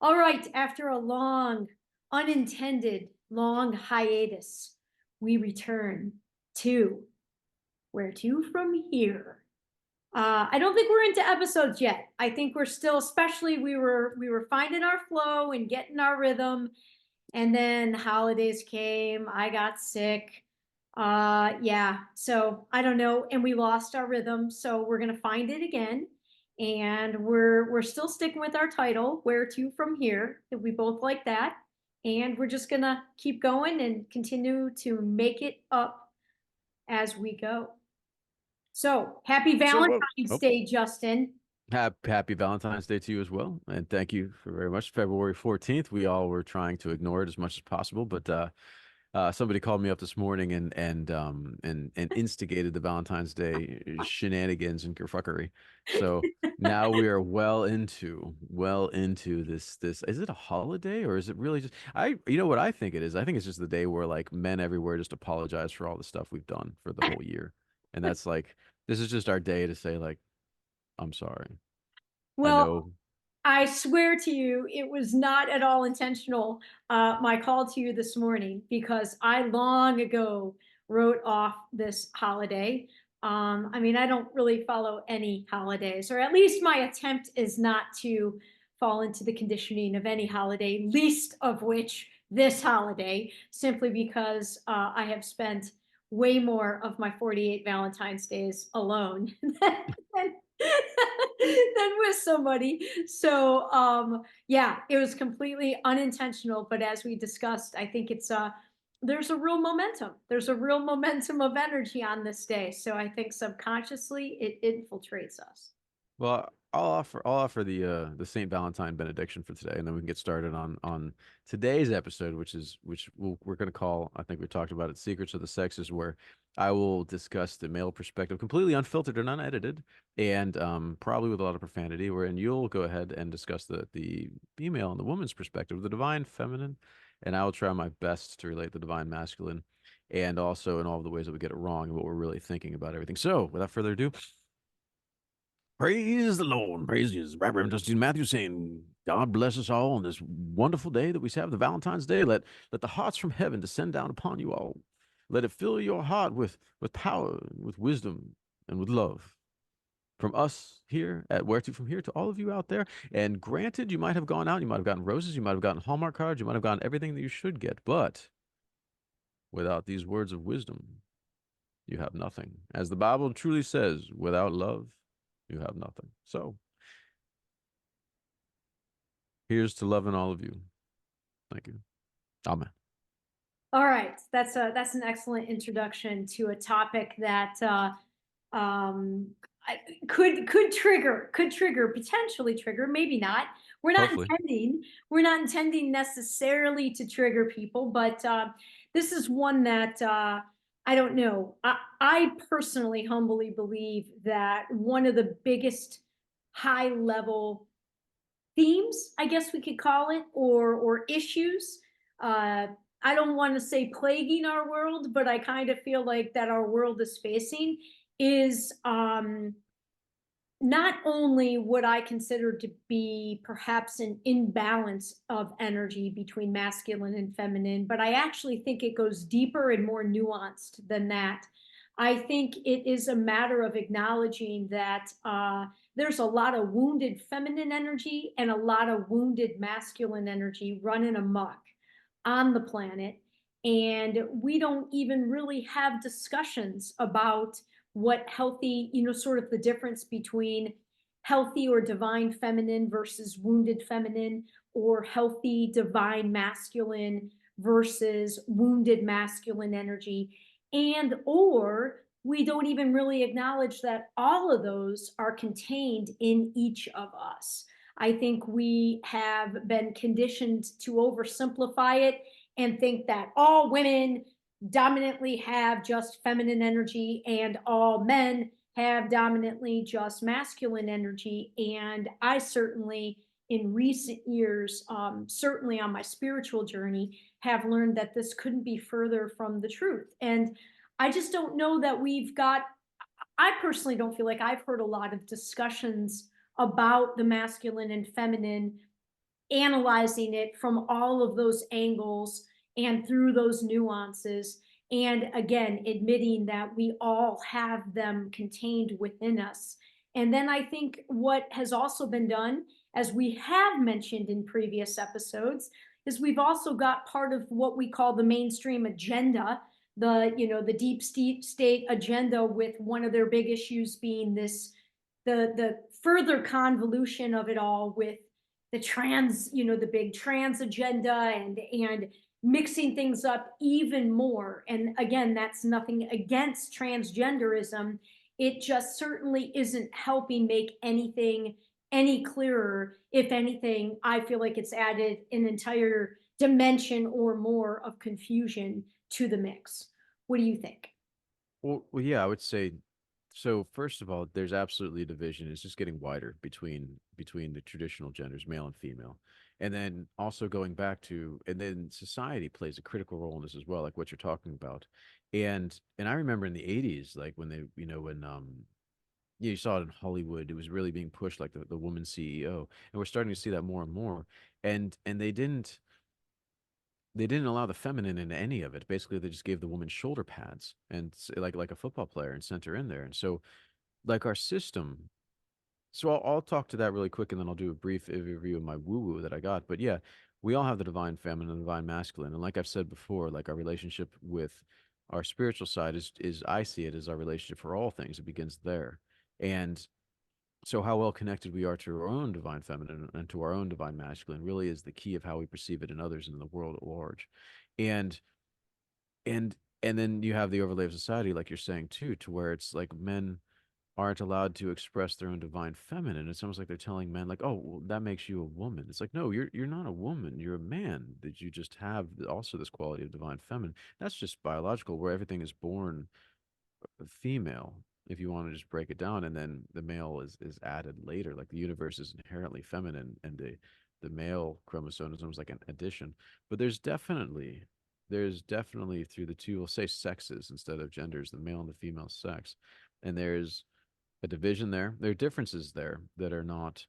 All right, after a long, unintended, long hiatus, we return to where to from here. I don't think we're into episodes yet. I think we're still, especially we were finding our flow and getting our rhythm, and then holidays came. I got sick. Yeah, so I don't know, and we lost our rhythm. So we're gonna find it again, and we're still sticking with our title, "Where to from here." We both like that, and we're just gonna keep going and continue to make it up as we go. So happy So, well, Valentine's Day, Justin. happy Valentine's Day to you as well, and thank you for very much. February 14th, we all were trying to ignore it as much as possible, but somebody called me up this morning and instigated the Valentine's Day shenanigans and kerfuckery. So now we are well into this. Is it a holiday or is it really just you know what I think it is? I think it's just the day where like men everywhere just apologize for all the stuff we've done for the whole year, and that's like this is just our day to say like I'm sorry. I Well, know. I swear to you, it was not at all intentional, my call to you this morning, because I long ago wrote off this holiday. I mean, I don't really follow any holidays, or at least my attempt is not to fall into the conditioning of any holiday, least of which this holiday, simply because I have spent way more of my 48 Valentine's days alone than, than with somebody. So yeah, it was completely unintentional, but as we discussed, I think it's there's a real momentum. There's a real momentum of energy on this day. So I think subconsciously it infiltrates us. Well, I'll offer the Saint Valentine benediction for today, and then we can get started on today's episode, we're going to call. I think we talked about it, Secrets of the Sexes, where I will discuss the male perspective, completely unfiltered and unedited, and probably with a lot of profanity. Wherein you'll go ahead and discuss the female and the woman's perspective, the divine feminine, and I will try my best to relate the divine masculine, and also in all of the ways that we get it wrong and what we're really thinking about everything. So, without further ado. Praise the Lord. Praise Jesus. Reverend Justin Matthew saying, God bless us all on this wonderful day that we have, the Valentine's Day. Let the hearts from heaven descend down upon you all. Let it fill your heart with power, with wisdom, and with love. From us here at Where to From Here to all of you out there. And granted, you might have gone out, you might have gotten roses, you might have gotten Hallmark cards, you might have gotten everything that you should get. But without these words of wisdom, you have nothing. As the Bible truly says, without love, you have nothing. So, here's to loving all of you. Thank you. Amen. All right, that's an excellent introduction to a topic that um, could trigger, potentially trigger, maybe not. We're not Hopefully. intending we're not intending necessarily to trigger people, but this is one that I don't know. I personally humbly believe that one of the biggest high level themes, I guess we could call it, or issues. Uh, I don't want to say plaguing our world, but I kind of feel like that our world is facing is not only what I consider to be perhaps an imbalance of energy between masculine and feminine, but I actually think it goes deeper and more nuanced than that. I think it is a matter of acknowledging that there's a lot of wounded feminine energy and a lot of wounded masculine energy running amok on the planet. And we don't even really have discussions about what healthy, sort of the difference between healthy or divine feminine versus wounded feminine, or healthy divine masculine versus wounded masculine energy. And or we don't even really acknowledge that all of those are contained in each of us. I think we have been conditioned to oversimplify it and think that all women dominantly have just feminine energy and all men have dominantly just masculine energy. And I certainly, in recent years, certainly on my spiritual journey, have learned that this couldn't be further from the truth. And I just don't know that we've got, I personally don't feel like I've heard a lot of discussions about the masculine and feminine analyzing it from all of those angles and through those nuances. And again, admitting that we all have them contained within us. And then I think what has also been done, as we have mentioned in previous episodes, is we've also got part of what we call the mainstream agenda, the deep state agenda, with one of their big issues being this, the further convolution of it all with the trans, the big trans agenda, and mixing things up even more. And again, that's nothing against transgenderism. It just certainly isn't helping make anything any clearer. If anything, I feel like it's added an entire dimension or more of confusion to the mix. What do you think? Well, yeah, I would say so. First of all, there's absolutely a division. It's just getting wider between the traditional genders, male and female, and then also going back to, and then society plays a critical role in this as well, like what you're talking about. And I remember in the '80s, like when they, when yeah, you saw it in Hollywood, it was really being pushed, like the woman CEO, and we're starting to see that more and more. And they didn't allow the feminine into any of it. Basically, they just gave the woman shoulder pads and like a football player and sent her in there. And so like our system. So I'll talk to that really quick, and then I'll do a brief review of my woo woo that I got. But yeah, we all have the divine feminine and the divine masculine, and like I've said before, like our relationship with our spiritual side is I see it as our relationship for all things. It begins there, and so how well connected we are to our own divine feminine and to our own divine masculine really is the key of how we perceive it in others and in the world at large. And and and then you have the overlay of society, like you're saying too, to where it's like men aren't allowed to express their own divine feminine. It's almost like they're telling men, like, "Oh, well, that makes you a woman." It's like, no, you're not a woman. You're a man. That you just have also this quality of divine feminine. That's just biological, where everything is born female, if you want to just break it down, and then the male is added later. Like the universe is inherently feminine, and the male chromosome is almost like an addition. But there's definitely through the two, we'll say sexes instead of genders, the male and the female sex, and there's a division there. There are differences there that are not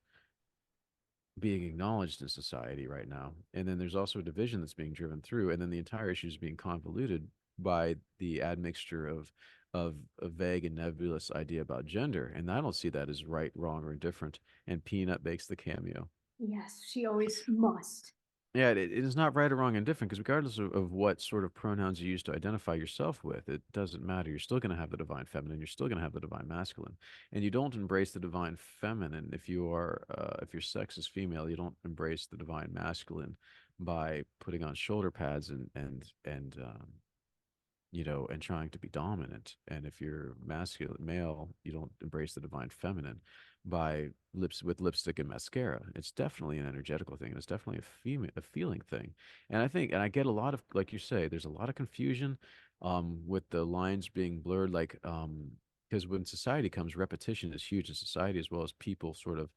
being acknowledged in society right now. And then there's also a division that's being driven through, and then the entire issue is being convoluted by the admixture of a vague and nebulous idea about gender. And I don't see that as right, wrong, or indifferent. And Peanut makes the cameo. Yes, she always must. Yeah, it is not right or wrong and different, because regardless of what sort of pronouns you use to identify yourself with, it doesn't matter. You're still going to have the divine feminine. You're still going to have the divine masculine, and you don't embrace the divine feminine if your sex is female. You don't embrace the divine masculine by putting on shoulder pads and trying to be dominant. And if you're masculine male, you don't embrace the divine feminine by lips with lipstick and mascara. It's definitely an energetical thing, and it's definitely a feeling thing. And I think, and I get a lot of, like you say, there's a lot of confusion with the lines being blurred, because when society comes, repetition is huge in society, as well as people sort of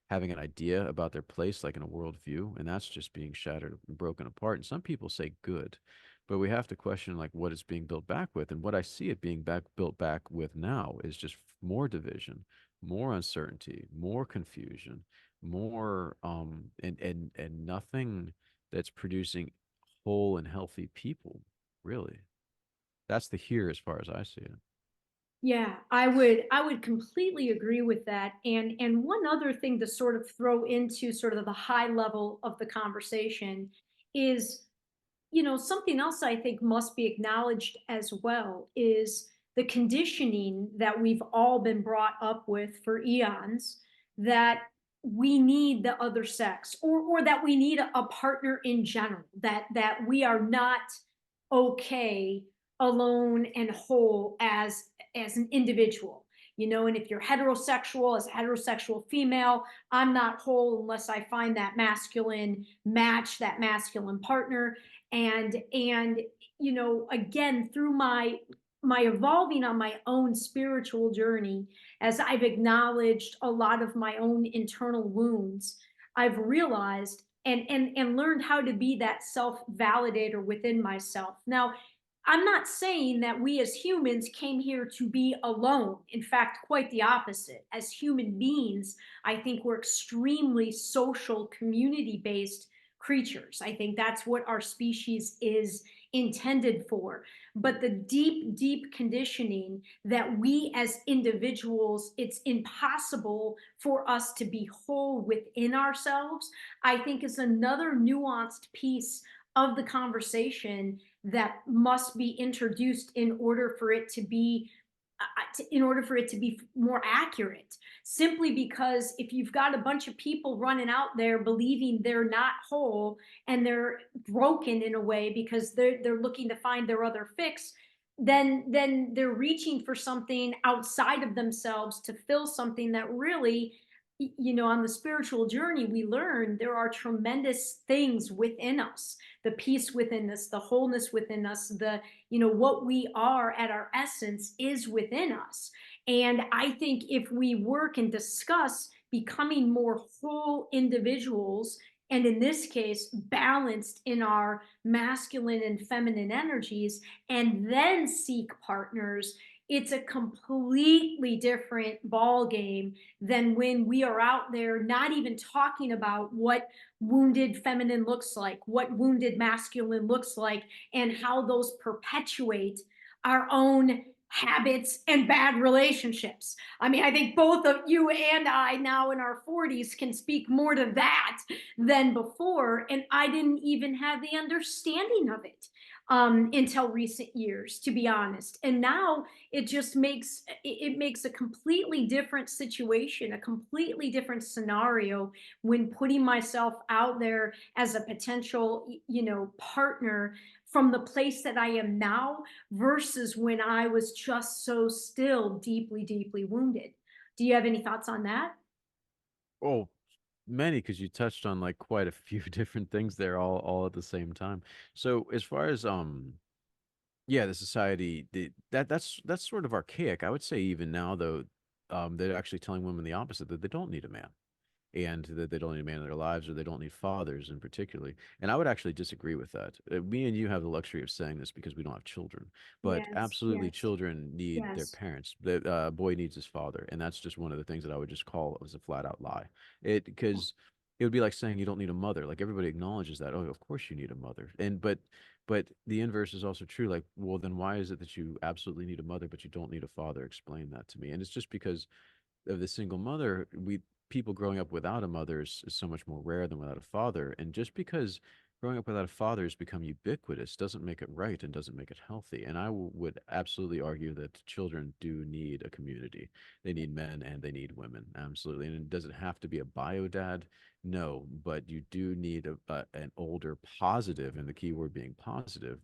having an idea about their place, like in a worldview, and that's just being shattered and broken apart. And some people say good, but we have to question like what it's being built back with. And what I see it being built back with now is just more division, more uncertainty, more confusion, more and nothing that's producing whole and healthy people, really. That's the here as far as I see it. Yeah, I would completely agree with that. And one other thing to sort of throw into sort of the high level of the conversation is, something else I think must be acknowledged as well is the conditioning that we've all been brought up with for eons, that we need the other sex, or that we need a partner in general, that we are not okay alone and whole as an individual. And if you're heterosexual, as a heterosexual female, I'm not whole unless I find that masculine match, that masculine partner. And again, through my evolving on my own spiritual journey, as I've acknowledged a lot of my own internal wounds, I've realized and learned how to be that self validator within myself. Now, I'm not saying that we as humans came here to be alone. In fact, quite the opposite. As human beings, I think we're extremely social, community based creatures. I think that's what our species is intended for. But the deep, deep conditioning that we as individuals, it's impossible for us to be whole within ourselves, I think is another nuanced piece of the conversation that must be introduced in order for it to be in order for it to be more accurate. Simply because if you've got a bunch of people running out there believing they're not whole and they're broken in a way because they're looking to find their other fix, then they're reaching for something outside of themselves to fill something that really, on the spiritual journey, we learn there are tremendous things within us, the peace within us, the wholeness within us, what we are at our essence is within us. And I think if we work and discuss becoming more whole individuals, and in this case, balanced in our masculine and feminine energies, and then seek partners, it's a completely different ball game than when we are out there not even talking about what wounded feminine looks like, what wounded masculine looks like, and how those perpetuate our own habits and bad relationships. I mean, I think both of you and I now in our 40s can speak more to that than before. And I didn't even have the understanding of it until recent years, to be honest. And now it makes a completely different situation, a completely different scenario when putting myself out there as a potential, partner from the place that I am now versus when I was just so still deeply, deeply wounded. Do you have any thoughts on that? Oh, many, because you touched on like quite a few different things there all at the same time. So as far as yeah, the society that's sort of archaic. I would say even now though, they're actually telling women the opposite, that they don't need a man, and that they don't need a man in their lives, or they don't need fathers in particularly. And I would actually disagree with that. Me and you have the luxury of saying this because we don't have children, but Yes, absolutely yes, children need their yes. parents. The boy needs his father, and that's just one of the things that I would just call as a flat out lie. It because it would be like saying you don't need a mother. Like everybody acknowledges that. Oh, of course you need a mother. And but the inverse is also true. Like, well, then why is it that you absolutely need a mother, but you don't need a father? Explain that to me. And it's just because of the single mother, we people growing up without a mother is so much more rare than without a father. And just because growing up without a father has become ubiquitous doesn't make it right and doesn't make it healthy. And would absolutely argue that children do need a community. They need men and they need women, absolutely. And does it have to be a bio dad? No, but you do need an older positive, and the key word being positive,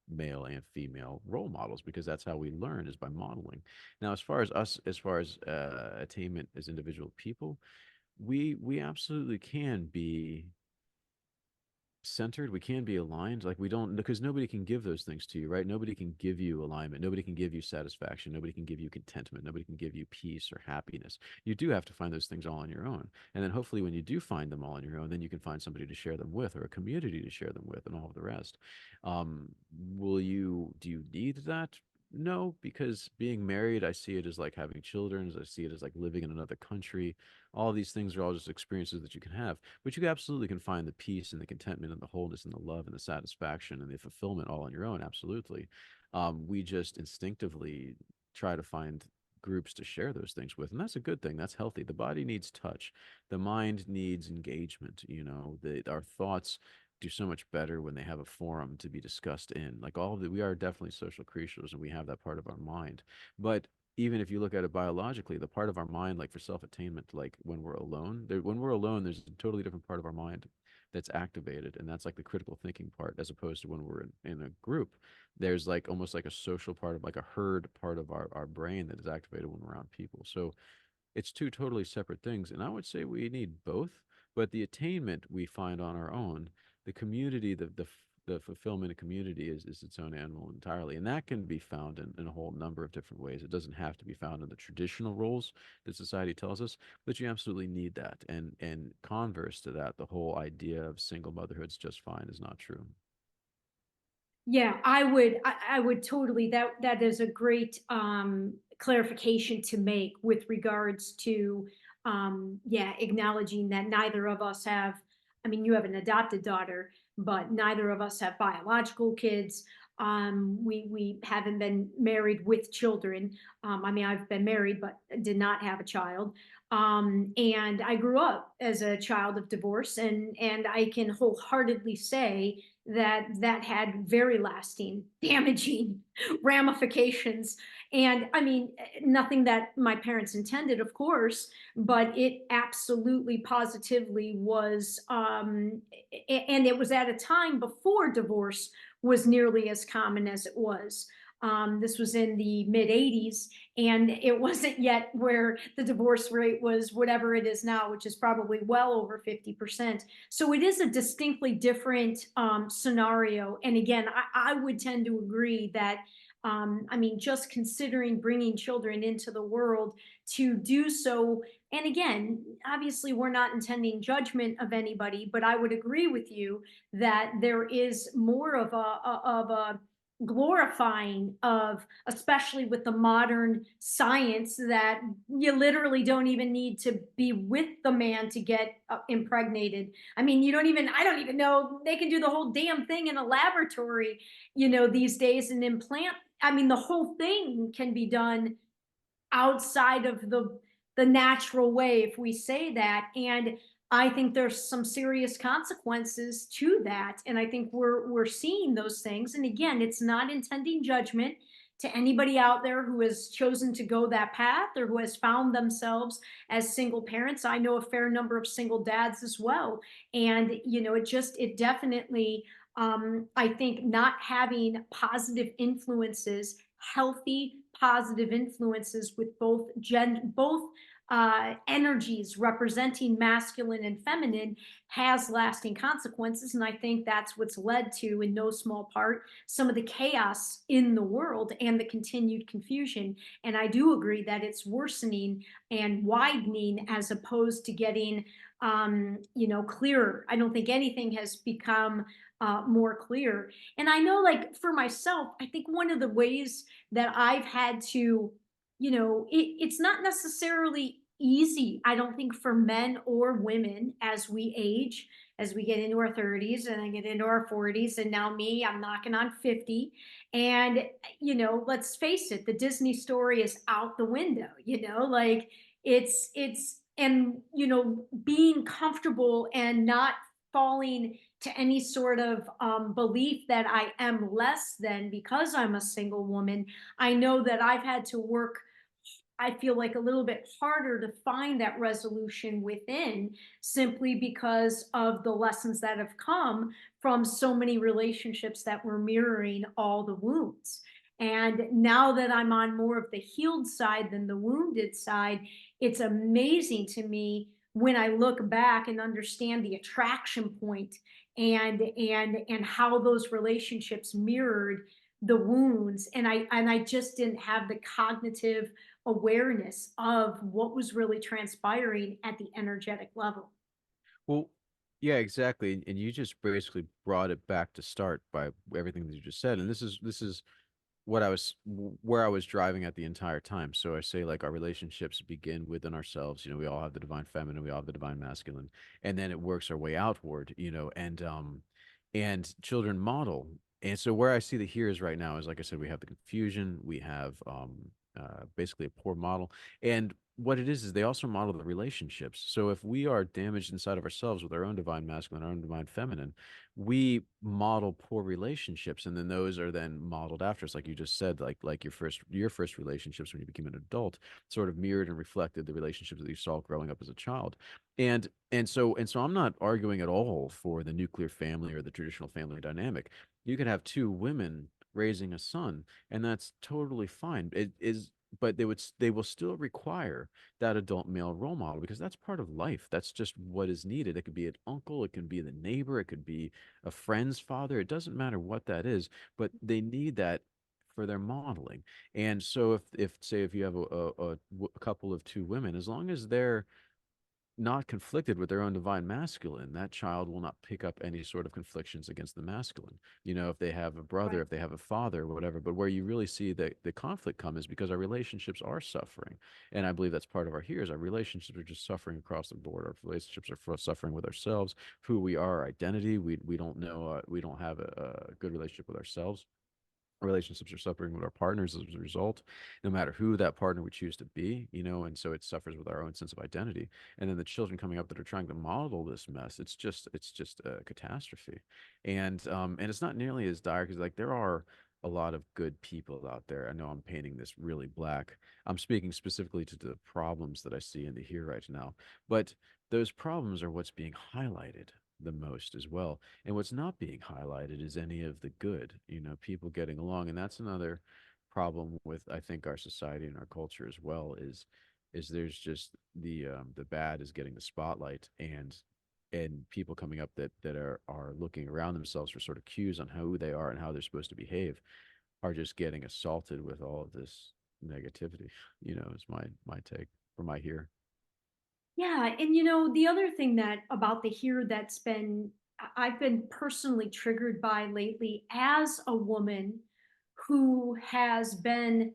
male and female role models, because that's how we learn, is by modeling. Now, as far as us, as far as attainment as individual people, we absolutely can be centered. We can be aligned. Like we don't, because nobody can give those things to you, right? Nobody can give you alignment. Nobody can give you satisfaction. Nobody can give you contentment. Nobody can give you peace or happiness. You do have to find those things all on your own. And then hopefully when you do find them all on your own, then you can find somebody to share them with, or a community to share them with, and all of the rest. Do you need that? No, because being married, I see it as like having children. I see it as like living in another country. All these things are all just experiences that you can have, but you absolutely can find the peace and the contentment and the wholeness and the love and the satisfaction and the fulfillment all on your own. Absolutely. We just instinctively try to find groups to share those things with, and that's a good thing. That's healthy. The body needs touch. The mind needs engagement. Our thoughts do so much better when they have a forum to be discussed in. Like all of the, we are definitely social creatures, and we have that part of our mind. But even if you look at it biologically, the part of our mind, like for self-attainment, like when we're alone, there's a totally different part of our mind that's activated, and that's like the critical thinking part, as opposed to when we're in a group. There's like almost like a social part of, like a herd part of our brain that is activated when we're around people. So it's two totally separate things, and I would say we need both. But the attainment we find on our own, the community, the fulfillment of community is its own animal entirely, and that can be found in a whole number of different ways. It doesn't have to be found in the traditional roles that society tells us, but you absolutely need that. And converse to that, the whole idea of single motherhood's just fine is not true. Yeah, I would totally, that is a great clarification to make with regards to yeah, acknowledging that neither of us have, I mean, you have an adopted daughter, but neither of us have biological kids. We haven't been married with children. I mean, I've been married but did not have a child. And I grew up as a child of divorce, and I can wholeheartedly say that that had very lasting, damaging ramifications. And I mean, nothing that my parents intended, of course, but it absolutely, positively was. And it was at a time before divorce was nearly as common as it was. This was in the mid 80s, and it wasn't yet where the divorce rate was whatever it is now, which is probably well over 50%. So it is a distinctly different scenario. And again, I would tend to agree that, I mean, just considering bringing children into the world to do so, and again, obviously, we're not intending judgment of anybody, but I would agree with you that there is more of a glorifying of, especially with the modern science, that you literally don't even need to be with the man to get impregnated. I mean, you don't even, I don't even know, they can do the whole damn thing in a laboratory, these days, and implant. I mean, the whole thing can be done outside of the natural way, if we say that. And I think there's some serious consequences to that, and I think we're seeing those things. And again, it's not intending judgment to anybody out there who has chosen to go that path or who has found themselves as single parents. I know a fair number of single dads as well. And it definitely, I think not having positive influences, healthy positive influences with both energies representing masculine and feminine, has lasting consequences. And I think that's what's led to, in no small part, some of the chaos in the world and the continued confusion. And I do agree that it's worsening and widening as opposed to getting clearer. I don't think anything has become more clear. And I know, like, for myself, I think one of the ways that I've had to, it's not necessarily easy, I don't think, for men or women as we age, as we get into our 30s and I get into our 40s, and now me, I'm knocking on 50. And, let's face it, the Disney story is out the window, like and, being comfortable and not falling to any sort of belief that I am less than because I'm a single woman. I know that I've had to work, I feel like, a little bit harder to find that resolution within, simply because of the lessons that have come from so many relationships that were mirroring all the wounds. And now that I'm on more of the healed side than the wounded side, it's amazing to me when I look back and understand the attraction point and how those relationships mirrored the wounds. And I just didn't have the cognitive awareness of what was really transpiring at the energetic level. Well, yeah, exactly. And you just basically brought it back to start by everything that you just said. And this is what where I was driving at the entire time. So I say, like, our relationships begin within ourselves. We all have the divine feminine, we all have the divine masculine, and then it works our way outward, and children model. And so where I see the here's right now is, like I said, we have the confusion, we have basically a poor model. And what it is they also model the relationships. So if we are damaged inside of ourselves with our own divine masculine, our own divine feminine, we model poor relationships, and then those are then modeled after us, like you just said, like your first relationships when you became an adult sort of mirrored and reflected the relationships that you saw growing up as a child. And so I'm not arguing at all for the nuclear family or the traditional family dynamic. You could have two women raising a son, and that's totally fine. It is, but they will still require that adult male role model, because that's part of life. That's just what is needed. It could be an uncle, it can be the neighbor, it could be a friend's father. It doesn't matter what that is, but they need that for their modeling. And so if say if you have a couple of two women, as long as they're not conflicted with their own divine masculine, that child will not pick up any sort of conflictions against the masculine. You know, if they have a brother, Right. if they have a father, whatever. But where you really see the conflict come is because our relationships are suffering. And I believe that's part of our here is our relationships are just suffering across the board. Our relationships are suffering with ourselves, who we are, our identity. We don't know, we don't have a good relationship with ourselves. Relationships are suffering with our partners as a result, no matter who that partner we choose to be, you know, and so it suffers with our own sense of identity. And then the children coming up that are trying to model this mess, it's just a catastrophe. And it's not nearly as dire because like there are a lot of good people out there. I know I'm painting this really black. I'm speaking specifically to the problems that I see in the here right now, but those problems are what's being highlighted the most as well. And what's not being highlighted is any of the good, you know, people getting along. And that's another problem with I think our society and our culture as well is there's just the bad is getting the spotlight and people coming up that are looking around themselves for sort of cues on who they are and how they're supposed to behave are just getting assaulted with all of this negativity, you know, is my take or my here. Yeah, and the other thing that about the here that's been I've been personally triggered by lately as a woman who has been,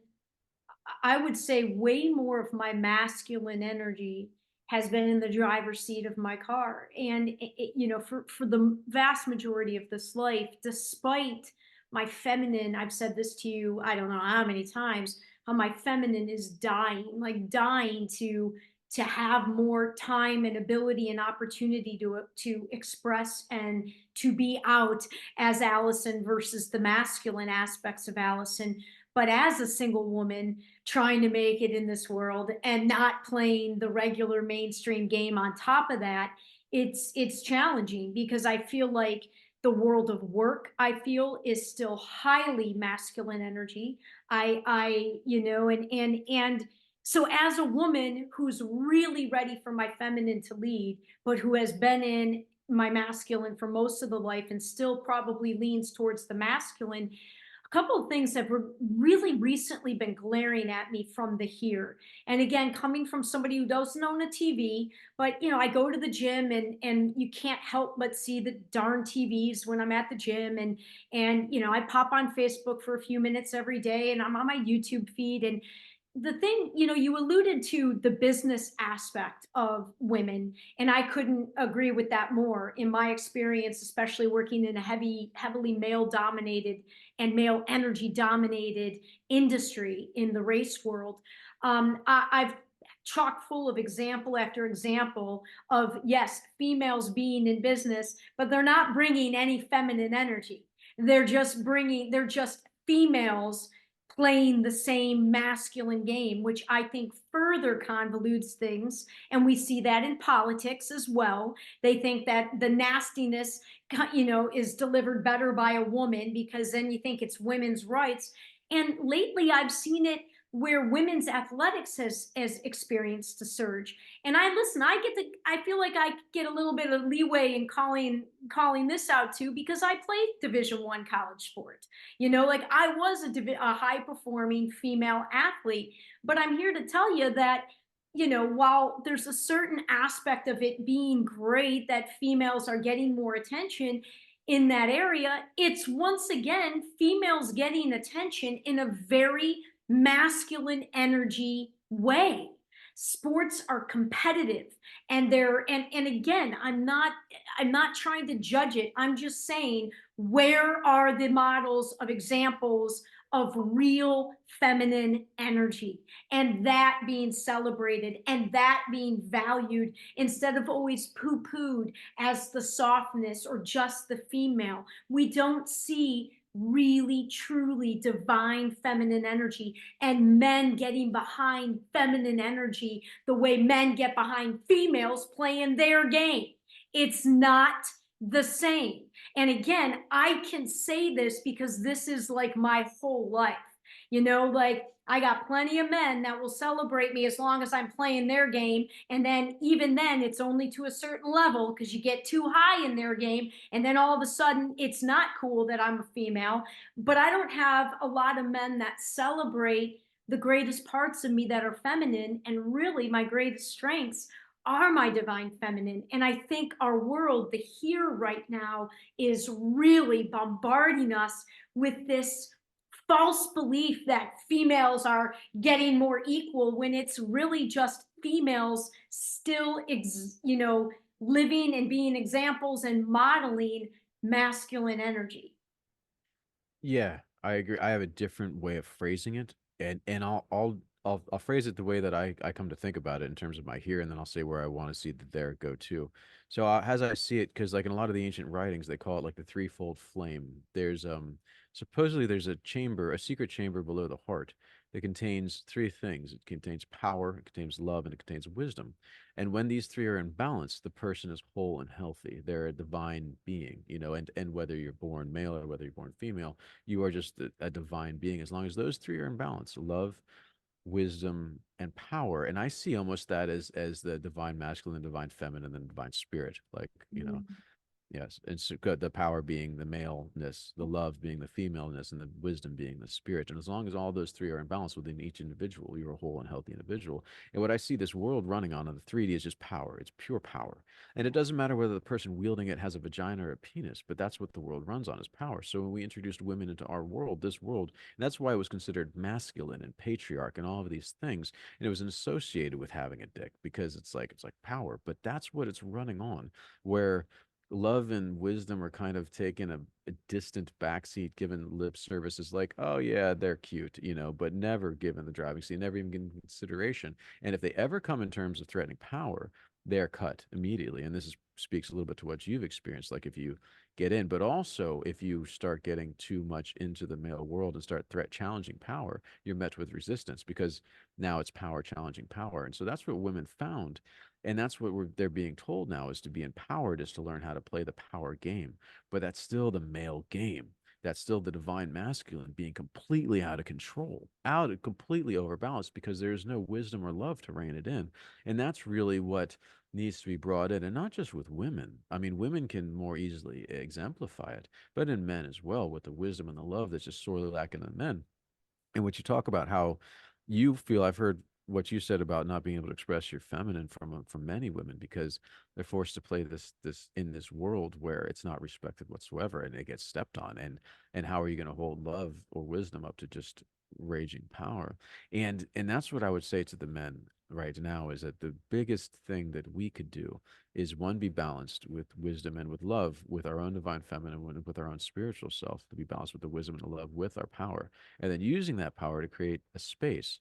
I would say, way more of my masculine energy has been in the driver's seat of my car. And for the vast majority of this life, despite my feminine, I've said this to you, I don't know how many times, how my feminine is dying, like dying to have more time and ability and opportunity to express and to be out as Alyson versus the masculine aspects of Alyson. But as a single woman trying to make it in this world and not playing the regular mainstream game on top of that, it's challenging because I feel like the world of work, I feel, is still highly masculine energy. And so as a woman who's really ready for my feminine to lead, but who has been in my masculine for most of the life and still probably leans towards the masculine, a couple of things have really recently been glaring at me from the here. And again, coming from somebody who doesn't own a TV, but I go to the gym and you can't help but see the darn TVs when I'm at the gym. And I pop on Facebook for a few minutes every day, and I'm on my YouTube feed. And the thing, you alluded to the business aspect of women, and I couldn't agree with that more. In my experience, especially working in a heavily male dominated and male energy dominated industry in the race world, I've chock full of example after example of, yes, females being in business, but they're not bringing any feminine energy. They're just females playing the same masculine game, which I think further convolutes things. And we see that in politics as well. They think that the nastiness, is delivered better by a woman because then you think it's women's rights. And lately I've seen it where women's athletics has experienced a surge. And I feel like I get a little bit of leeway in calling this out too, because I played Division 1 college sport. Like I was a high performing female athlete, but I'm here to tell you that, while there's a certain aspect of it being great that females are getting more attention in that area, it's once again females getting attention in a very masculine energy way. Sports are competitive, and again, I'm not trying to judge it. I'm just saying, where are the models of examples of real feminine energy, and that being celebrated and that being valued instead of always poo-pooed as the softness or just the female? We don't see really truly divine feminine energy and men getting behind feminine energy the way men get behind females playing their game. It's not the same. And again, I can say this because this is like my whole life. Like I got plenty of men that will celebrate me as long as I'm playing their game. And then, even then, it's only to a certain level because you get too high in their game. And then all of a sudden, it's not cool that I'm a female. But I don't have a lot of men that celebrate the greatest parts of me that are feminine. And really, my greatest strengths are my divine feminine. And I think our world, the here right now, is really bombarding us with this false belief that females are getting more equal when it's really just females still, living and being examples and modeling masculine energy. Yeah, I agree. I have a different way of phrasing it, and I'll phrase it the way that I come to think about it in terms of my here, and then I'll say where I want to see the there go to. So as I see it, because like in a lot of the ancient writings, they call it like the threefold flame. There's supposedly there's a chamber, a secret chamber below the heart that contains three things. It contains power, it contains love, and it contains wisdom. And when these three are in balance, the person is whole and healthy. They're a divine being, and whether you're born male or whether you're born female, you are just a divine being as long as those three are in balance: love, wisdom, and power. And I see almost that as the divine masculine, divine feminine, and divine spirit, like, Mm. yes, and so good. The power being the maleness, the love being the femaleness, and the wisdom being the spirit. And as long as all those three are in balance within each individual, you're a whole and healthy individual. And what I see this world running on in the 3D is just power. It's pure power. And it doesn't matter whether the person wielding it has a vagina or a penis, but that's what the world runs on, is power. So when we introduced women into our world, this world, and that's why it was considered masculine and patriarch and all of these things. And it was associated with having a dick because it's like power, but that's what it's running on, where love and wisdom are kind of taking a distant backseat, given lip services like, oh yeah, they're cute, but never given the driving seat, never even given consideration. And if they ever come in terms of threatening power, they're cut immediately. And speaks a little bit to what you've experienced, like if you get in, but also if you start getting too much into the male world and start threat challenging power, you're met with resistance because now it's power challenging power. And so that's what women found, and that's what they're being told now, is to be empowered, is to learn how to play the power game. But that's still the male game. That's still the divine masculine being completely out of control, completely overbalanced, because there's no wisdom or love to rein it in. And that's really what needs to be brought in. And not just with women. I mean, women can more easily exemplify it, but in men as well, with the wisdom and the love that's just sorely lacking in men. And what you talk about, how you feel, I've heard what you said about not being able to express your feminine from many women because they're forced to play this in this world where it's not respected whatsoever, and it gets stepped on. And how are you going to hold love or wisdom up to just raging power? And that's what I would say to the men right now, is that the biggest thing that we could do is, one, be balanced with wisdom and with love, with our own divine feminine, with our own spiritual self, to be balanced with the wisdom and the love with our power, and then using that power to create a space,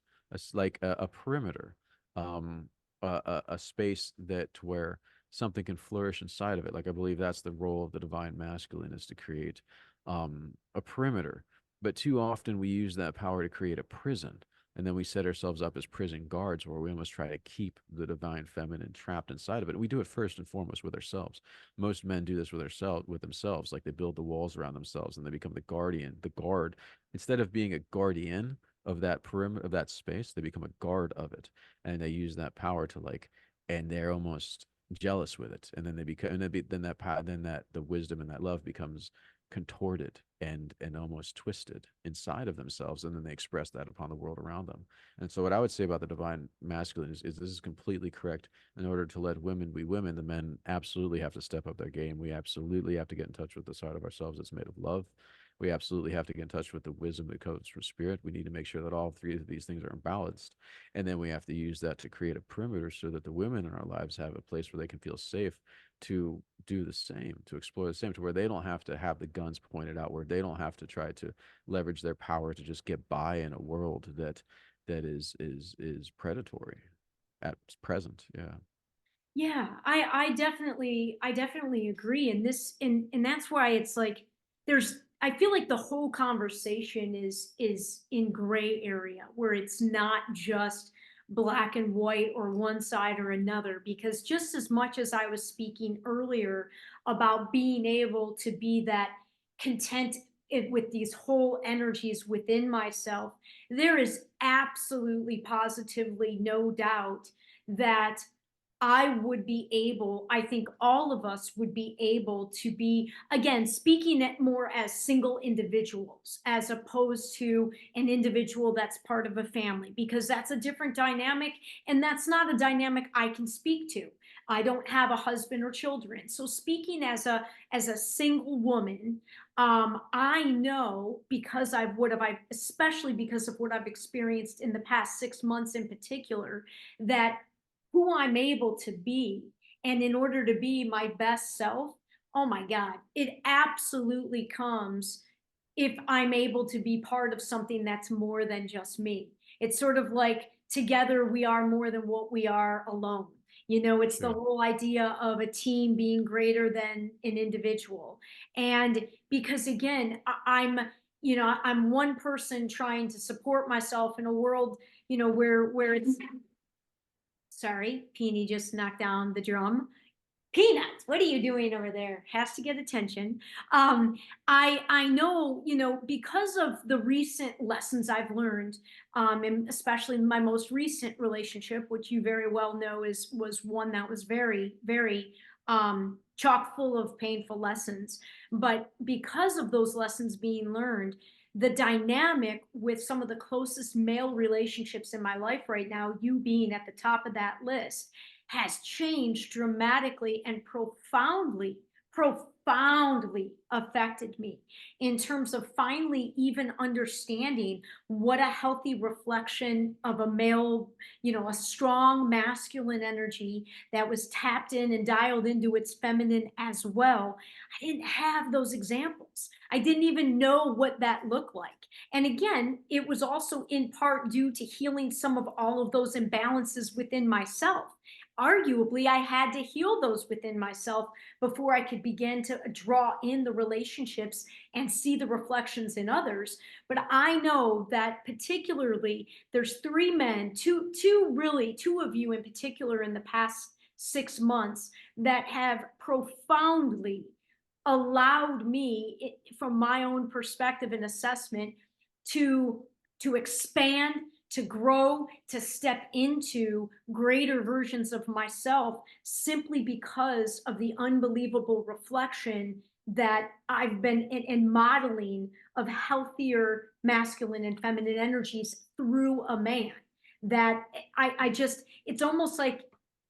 like a perimeter, um, a space that where something can flourish inside of it. Like, I believe that's the role of the divine masculine, is to create a perimeter. But too often we use that power to create a prison. And then we set ourselves up as prison guards, where we almost try to keep the divine feminine trapped inside of it. We do it first and foremost with ourselves. Most men do this with themselves, like they build the walls around themselves and they become the guardian, the guard. Instead of being a guardian of that perimeter, of that space, they become a guard of it, and they use that power to, like, and they're almost jealous with it, and then they become, and then that the wisdom and that love becomes contorted and almost twisted inside of themselves, and then they express that upon the world around them. And so what I would say about the divine masculine is this is completely correct. In order to let women be women, the men absolutely have to step up their game. We absolutely have to get in touch with the side of ourselves that's made of love. We absolutely have to get in touch with the wisdom that comes from spirit. We need to make sure that all three of these things are balanced. And then we have to use that to create a perimeter so that the women in our lives have a place where they can feel safe to do the same, to explore the same, to where they don't have to have the guns pointed out, where they don't have to try to leverage their power to just get by in a world that is predatory at present. Yeah. Yeah, I definitely agree. And that's why it's like I feel like the whole conversation is in gray area, where it's not just black and white or one side or another, because just as much as I was speaking earlier about being able to be that content with these whole energies within myself, there is absolutely positively no doubt that I think all of us would be able to be, again, speaking it more as single individuals as opposed to an individual that's part of a family, because that's a different dynamic. And that's not a dynamic I can speak to. I don't have a husband or children. So speaking as a single woman, I know because especially because of what I've experienced in the past 6 months in particular, that who I'm able to be. And in order to be my best self, oh my God, it absolutely comes if I'm able to be part of something that's more than just me. It's sort of like together we are more than what we are alone. It's the Yeah. whole idea of a team being greater than an individual. And because again, I'm one person trying to support myself in a world, where it's sorry, Peony just knocked down the drum. Peanuts, what are you doing over there? Has to get attention. Um, I know, because of the recent lessons I've learned, and especially my most recent relationship, which you very well know was one that was very, very chock full of painful lessons. But because of those lessons being learned, the dynamic with some of the closest male relationships in my life right now, you being at the top of that list, has changed dramatically and profoundly affected me in terms of finally even understanding what a healthy reflection of a male, a strong masculine energy that was tapped in and dialed into its feminine as well. I didn't have those examples. I didn't even know what that looked like. And again, it was also in part due to healing some of all of those imbalances within myself. Arguably, I had to heal those within myself before I could begin to draw in the relationships and see the reflections in others. But I know that particularly there's three men, two of you in particular in the past 6 months that have profoundly allowed me, from my own perspective and assessment, to expand, to grow, to step into greater versions of myself simply because of the unbelievable reflection that I've been in modeling of healthier masculine and feminine energies through a man. That I just, it's almost like,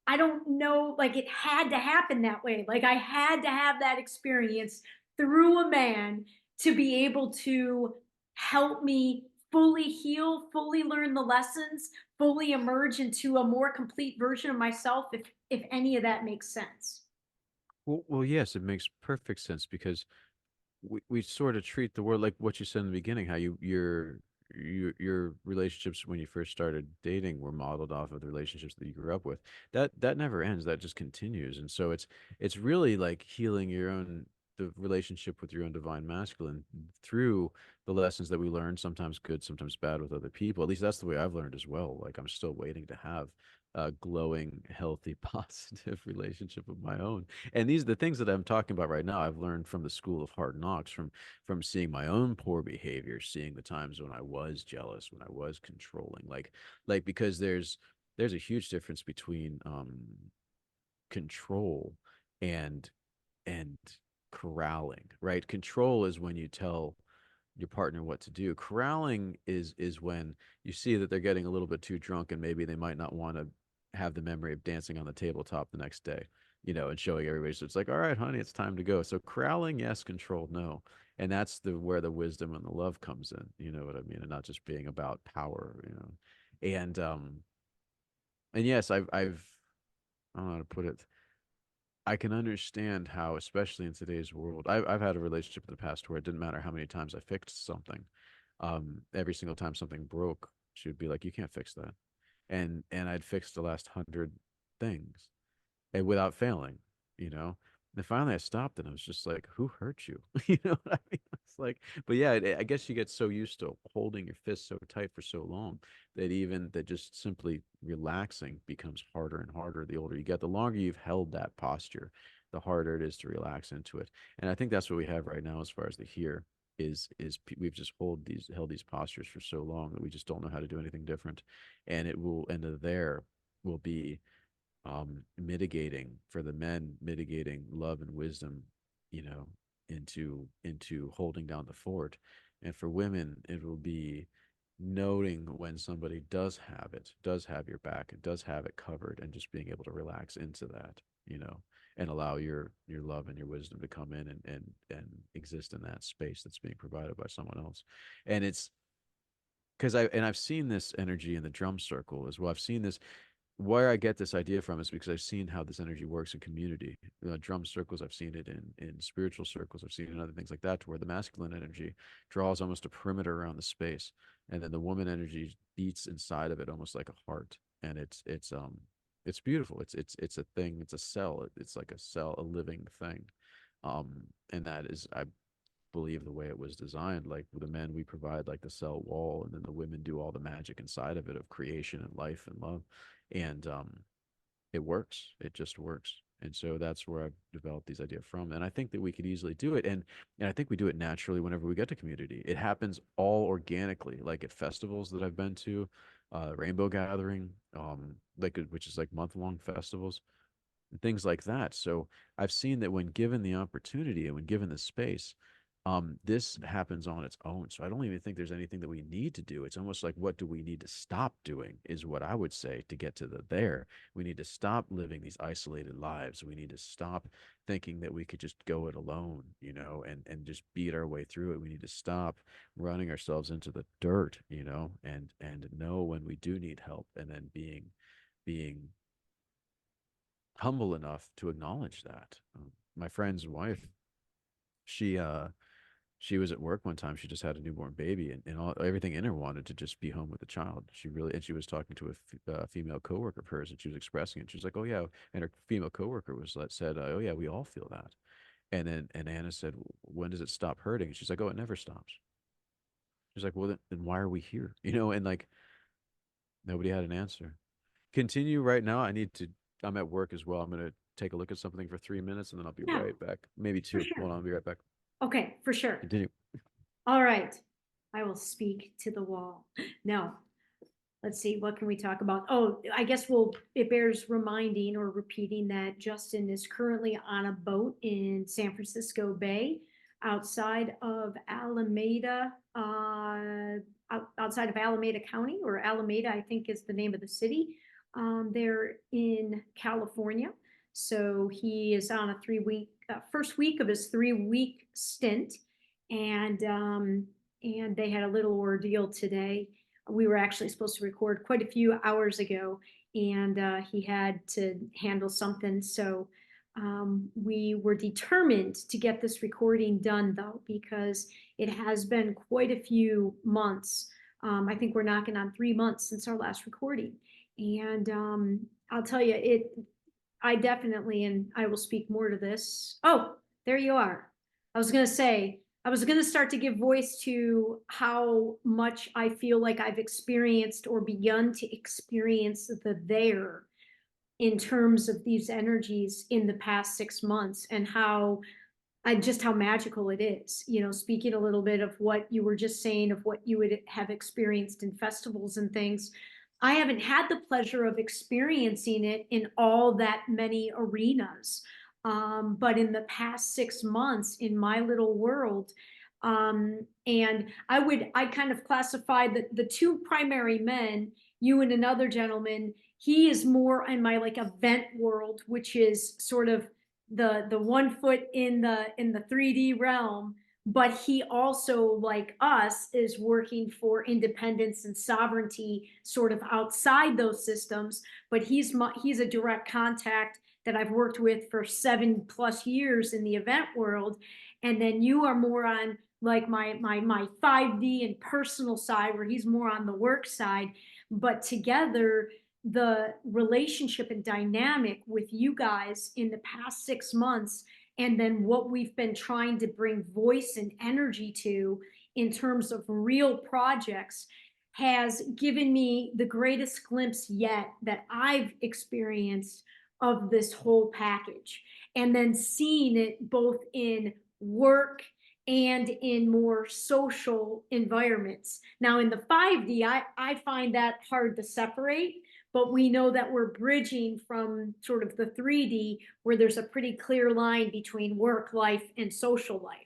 I don't know, like it had to happen that way. Like I had to have that experience through a man to be able to help me fully heal, fully learn the lessons, fully emerge into a more complete version of myself, if any of that makes sense. Well, yes, it makes perfect sense because we sort of treat the world like what you said in the beginning, how your relationships when you first started dating were modeled off of the relationships that you grew up with. That never ends. That just continues. And so it's really like healing the relationship with your own divine masculine through the lessons that we learn, sometimes good, sometimes bad with other people. At least that's the way I've learned as well. Like I'm still waiting to have a glowing, healthy, positive relationship of my own. And these the things that I'm talking about right now, I've learned from the school of hard knocks, from seeing my own poor behavior, seeing the times when I was jealous, when I was controlling. Like because there's a huge difference between control and and corralling, right? Control is when you tell your partner what to do. Corralling is when you see that they're getting a little bit too drunk and maybe they might not want to have the memory of dancing on the tabletop the next day, and showing everybody. So it's like, all right, honey, it's time to go. So corralling, yes, control, no. And that's the where the wisdom and the love comes in. You know what I mean? And not just being about power. And yes, I've I don't know how to put it. I can understand how, especially in today's world, I've had a relationship in the past where it didn't matter how many times I fixed something. Every single time something broke, she would be like, "You can't fix that," and I'd fixed the last 100 things, and without failing, you know. And finally, I stopped, and I was just like, "Who hurt you?" You know what I mean? It's like, but yeah, I guess you get so used to holding your fist so tight for so long that just simply relaxing becomes harder and harder the older you get. The longer you've held that posture, the harder it is to relax into it. And I think that's what we have right now as far as the here we've just held these postures for so long that we just don't know how to do anything different, and the there will be mitigating for the men, mitigating love and wisdom, you know, into holding down the fort. And for women, it will be noting when somebody does have it, does have your back, and does have it covered, and just being able to relax into that, and allow your love and your wisdom to come in and exist in that space that's being provided by someone else. And it's because I've seen this energy in the drum circle as well. I've seen this where I get this idea from is because I've seen how this energy works in community. Drum circles, I've seen it in spiritual circles, I've seen it in other things like that, to where the masculine energy draws almost a perimeter around the space, and then the woman energy beats inside of it almost like a heart, and it's beautiful. It's a thing. It's a cell. It's like a cell, a living thing, and that is, I believe, the way it was designed. Like with the men, we provide like the cell wall, and then the women do all the magic inside of it of creation and life and love, and it works. It just works. And so that's where I've developed these ideas from. And I think that we could easily do it. And I think we do it naturally whenever we get to community. It happens all organically, like at festivals that I've been to, Rainbow Gathering, which is like month-long festivals and things like that. So I've seen that when given the opportunity and when given the space, this happens on its own. So I don't even think there's anything that we need to do. It's almost like, what do we need to stop doing is what I would say to get to the there. We need to stop living these isolated lives. We need to stop thinking that we could just go it alone, and just beat our way through it. We need to stop running ourselves into the dirt, and know when we do need help, and then being humble enough to acknowledge that. My friend's wife, she she was at work one time. She just had a newborn baby, and everything in her wanted to just be home with the child. And she was talking to a female coworker of hers, and she was expressing it. She was like, "Oh yeah," and her female coworker said, "Oh yeah, we all feel that." And Anna said, "When does it stop hurting?" And she's like, "Oh, it never stops." She's like, "Well, then why are we here?" And like nobody had an answer. Continue right now. I'm at work as well. I'm gonna take a look at something for 3 minutes, and then I'll be Yeah, right back. Maybe for two. Hold sure. on, I'll be right back. Okay, for sure. Continue. All right. I will speak to the wall. No, let's see, what can we talk about? Oh, I guess it bears reminding or repeating that Justin is currently on a boat in San Francisco Bay outside of Alameda, outside of Alameda County, or Alameda, I think is the name of the city. They're in California. So he is on a 3 week, first week of his 3 week stint. And, and they had a little ordeal today. We were actually supposed to record quite a few hours ago, and he had to handle something. So we were determined to get this recording done, though, because it has been quite a few months. I think we're knocking on 3 months since our last recording. And I'll tell you, I definitely, and I will speak more to this. Oh, there you are. I was going to say, I was going to start to give voice to how much I feel like I've experienced or begun to experience the there in terms of these energies in the past 6 months, and how magical it is. Speaking a little bit of what you were just saying, of what you would have experienced in festivals and things. I haven't had the pleasure of experiencing it in all that many arenas. But in the past 6 months in my little world, and I kind of classify the two primary men, you and another gentleman. He is more in my like event world, which is sort of the 1 foot in the 3D realm, but he also, like us, is working for independence and sovereignty sort of outside those systems. But he's a direct contact that I've worked with for 7+ years in the event world. And then you are more on like my 5D and personal side, where he's more on the work side. But together, the relationship and dynamic with you guys in the past 6 months, and then what we've been trying to bring voice and energy to in terms of real projects, has given me the greatest glimpse yet that I've experienced of this whole package. And then seeing it both in work and in more social environments. Now, in the 5D, I find that hard to separate, but we know that we're bridging from sort of the 3D where there's a pretty clear line between work life and social life.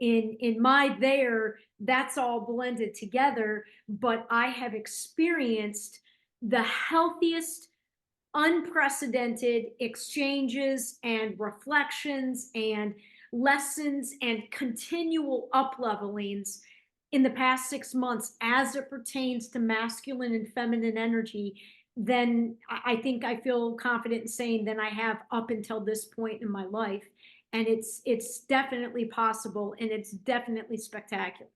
In my there, that's all blended together, but I have experienced the healthiest, unprecedented exchanges and reflections and lessons and continual up levelings in the past 6 months as it pertains to masculine and feminine energy, then I think I feel confident in saying than I have up until this point in my life. And it's definitely possible and it's definitely spectacular.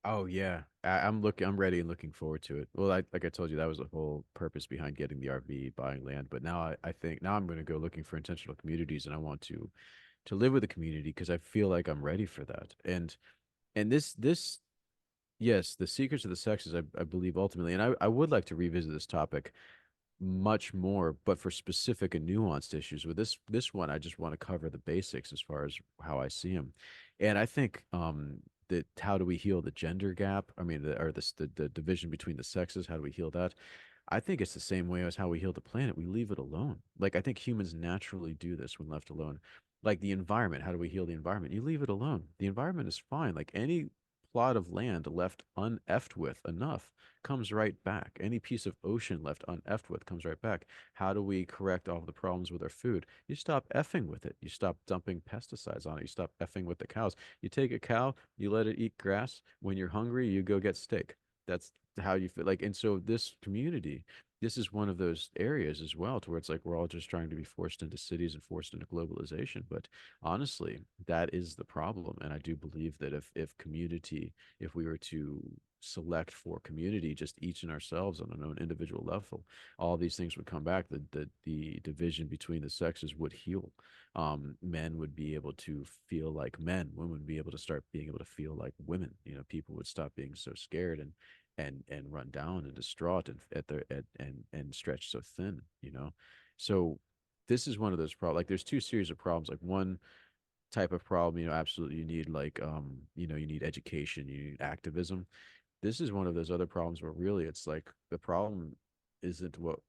Oh yeah, I'm ready and looking forward to it. Well, like I told you, that was the whole purpose behind getting the RV, buying land. But now I think now I'm going to go looking for intentional communities, and I want to live with a community because I feel like I'm ready for that. And this yes, the secrets of the sexes, I believe ultimately, and I would like to revisit this topic much more, but for specific and nuanced issues. With this one, I just want to cover the basics as far as how I see them. And I think that how do we heal the gender gap? I mean, the division between the sexes, how do we heal that? I think it's the same way as how we heal the planet. We leave it alone. Like I think humans naturally do this when left alone. Like the environment, how do we heal the environment? You leave it alone. The environment is fine. Like any plot of land left uneffed with enough comes right back. Any piece of ocean left uneffed with comes right back. How do we correct all of the problems with our food? You stop effing with it. You stop dumping pesticides on it. You stop effing with the cows. You take a cow, you let it eat grass. When you're hungry, you go get steak. That's how you feel like. And so this community, this is one of those areas as well to where it's like we're all just trying to be forced into cities and forced into globalization. But honestly, that is the problem. And I do believe that if community, if we were to select for community, just each in ourselves on our own individual level, all these things would come back. The division between the sexes would heal. Men would be able to feel like men. Women would be able to start being able to feel like women. You know, people would stop being so scared and run down and distraught and and stretched so thin. You know, so this is one of those problems. Like, there's two series of problems. Like one type of problem, you know, absolutely you need like you know, you need education, you need activism. This is one of those other problems where really it's like the problem isn't what,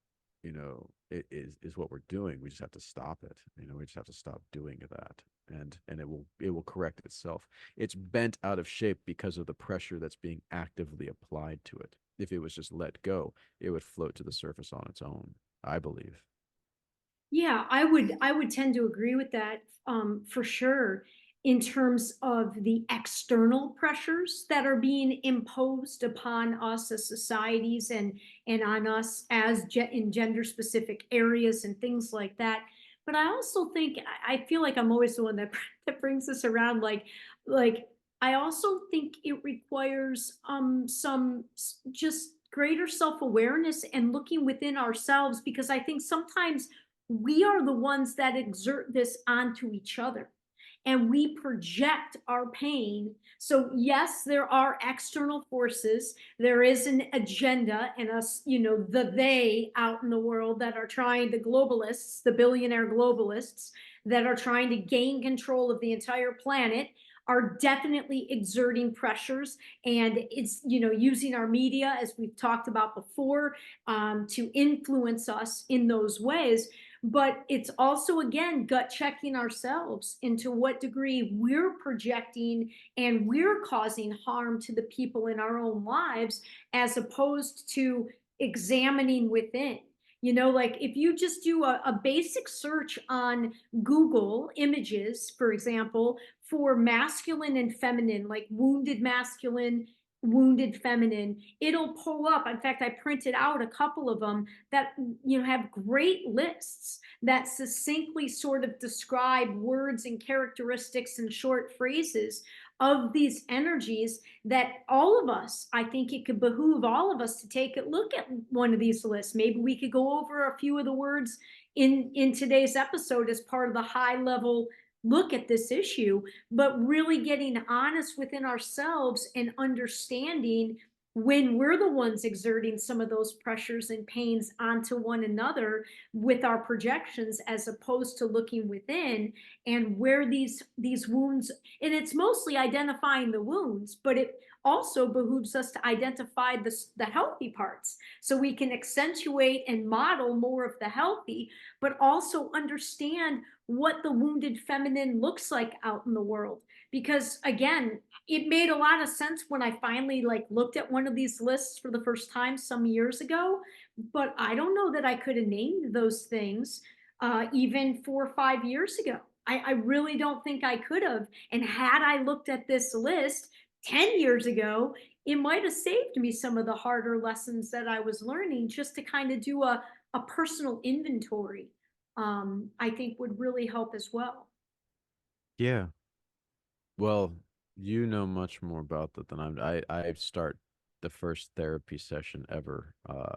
you know, it is what we're doing. We just have to stop it. You know, we just have to stop doing that. And it will correct itself. It's bent out of shape because of the pressure that's being actively applied to it. If it was just let go, it would float to the surface on its own, I believe. Yeah, I would tend to agree with that, for sure, in terms of the external pressures that are being imposed upon us as societies and on us as in gender specific areas and things like that. But I also think I feel like I'm always the one that that brings this around. Like I also think it requires some just greater self awareness and looking within ourselves because I think sometimes we are the ones that exert this onto each other and we project our pain. So yes, there are external forces, there is an agenda and us, you know, the they out in the world that are trying, the globalists, the billionaire globalists that are trying to gain control of the entire planet are definitely exerting pressures, and it's, you know, using our media as we've talked about before, to influence us in those ways. But it's also, again, gut checking ourselves into what degree we're projecting and we're causing harm to the people in our own lives, as opposed to examining within. You know, like if you just do a basic search on Google Images, for example, for masculine and feminine, like wounded masculine, wounded feminine, it'll pull up. In fact, I printed out a couple of them that, you know, have great lists that succinctly sort of describe words and characteristics and short phrases of these energies that all of us, I think it could behoove all of us to take a look at one of these lists. Maybe we could go over a few of the words in today's episode as part of the high level look at this issue, but really getting honest within ourselves and understanding when we're the ones exerting some of those pressures and pains onto one another with our projections, as opposed to looking within and where these wounds, and it's mostly identifying the wounds, but it also behooves us to identify the healthy parts so we can accentuate and model more of the healthy, but also understand what the wounded feminine looks like out in the world. Because again, it made a lot of sense when I finally like looked at one of these lists for the first time some years ago, but I don't know that I could have named those things even 4 or 5 years ago. I really don't think I could have. And had I looked at this list 10 years ago, it might have saved me some of the harder lessons that I was learning just to kind of do a personal inventory. I think would really help as well. Yeah. Well, you know much more about that than I start the first therapy session ever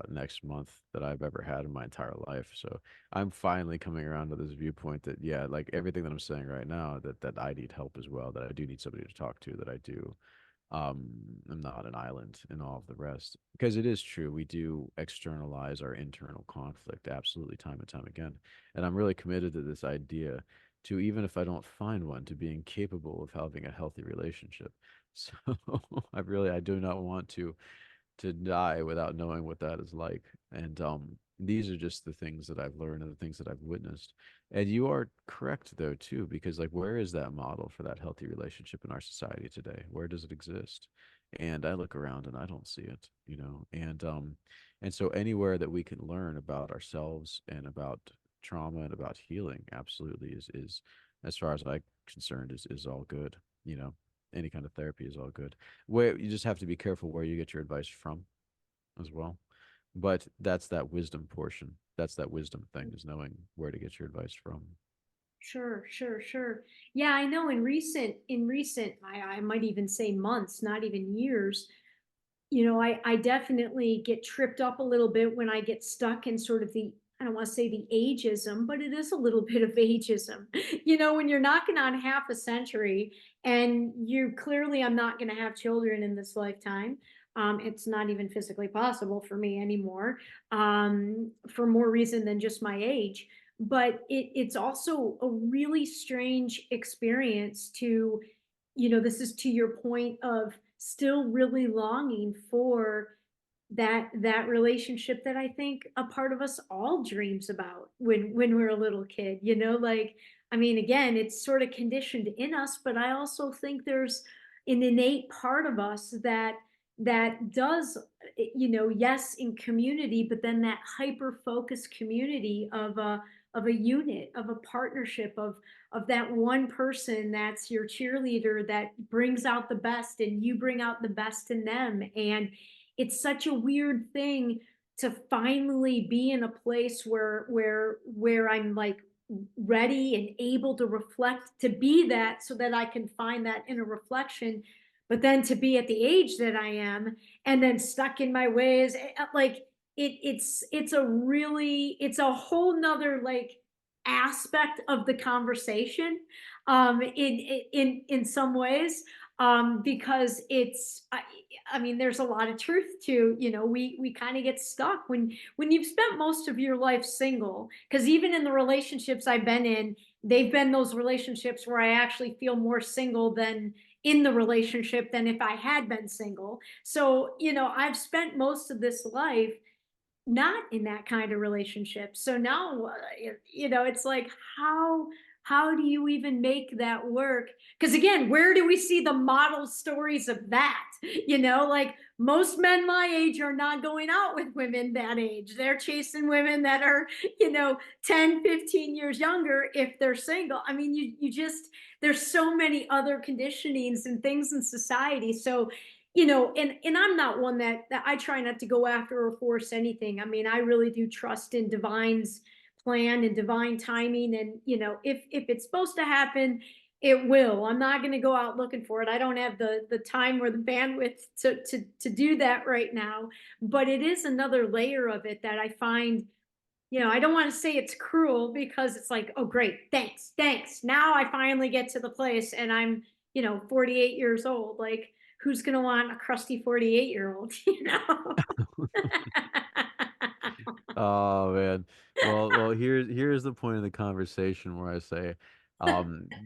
next month that I've ever had in my entire life. So I'm finally coming around to this viewpoint that yeah, like everything that I'm saying right now, that I need help as well, that I do need somebody to talk to, that I do I'm not an island and all of the rest. Because it is true, we do externalize our internal conflict absolutely time and time again. And I'm really committed to this idea to, even if I don't find one, to being capable of having a healthy relationship. So I do not want to die without knowing what that is like. And these are just the things that I've learned and the things that I've witnessed. And you are correct though too, because like where is that model for that healthy relationship in our society today? Where does it exist? And I look around and I don't see it, you know. And so anywhere that we can learn about ourselves and about trauma and about healing absolutely is as far as I'm concerned is all good, you know. Any kind of therapy is all good. Where you just have to be careful where you get your advice from as well. But that's that wisdom portion. That's that wisdom thing, is knowing where to get your advice from. Sure, sure, sure. Yeah, I know in recent, I might even say months, not even years, I definitely get tripped up a little bit when I get stuck in sort of I don't want to say the ageism, but it is a little bit of ageism. When you're knocking on half a century and I'm not going to have children in this lifetime. It's not even physically possible for me anymore, for more reason than just my age. But it's also a really strange experience to, this is to your point of still really longing for that relationship that I think a part of us all dreams about when we're a little kid, like, I mean, again, it's sort of conditioned in us, but I also think there's an innate part of us that does, yes, in community, but then that hyper focused community of a unit, of a partnership, of that one person that's your cheerleader that brings out the best and you bring out the best in them. And it's such a weird thing to finally be in a place where I'm like ready and able to reflect, to be that, so that I can find that inner reflection. But then to be at the age that I am and then stuck in my ways, like it's a whole nother like aspect of the conversation, in some ways, because I mean, there's a lot of truth to, we kind of get stuck when you've spent most of your life single, because even in the relationships I've been in, they've been those relationships where I actually feel more single than in the relationship than if I had been single. So, I've spent most of this life not in that kind of relationship. So now, it's like, how do you even make that work? Because again, where do we see the model stories of that? Like most men my age are not going out with women that age. They're chasing women that are, 10, 15 years younger if they're single. I mean, you just, there's so many other conditionings and things in society. So, and I'm not one that I try not to go after or force anything. I mean, I really do trust in divine's plan and divine timing. And, if it's supposed to happen, it will. I'm not going to go out looking for it. I don't have the time or the bandwidth to do that right now. But it is another layer of it that I find, I don't want to say it's cruel, because it's like, oh, great, thanks, thanks. Now I finally get to the place and I'm, 48 years old. Like, who's going to want a crusty 48-year-old, Oh man. Well, here's the point of the conversation where I say,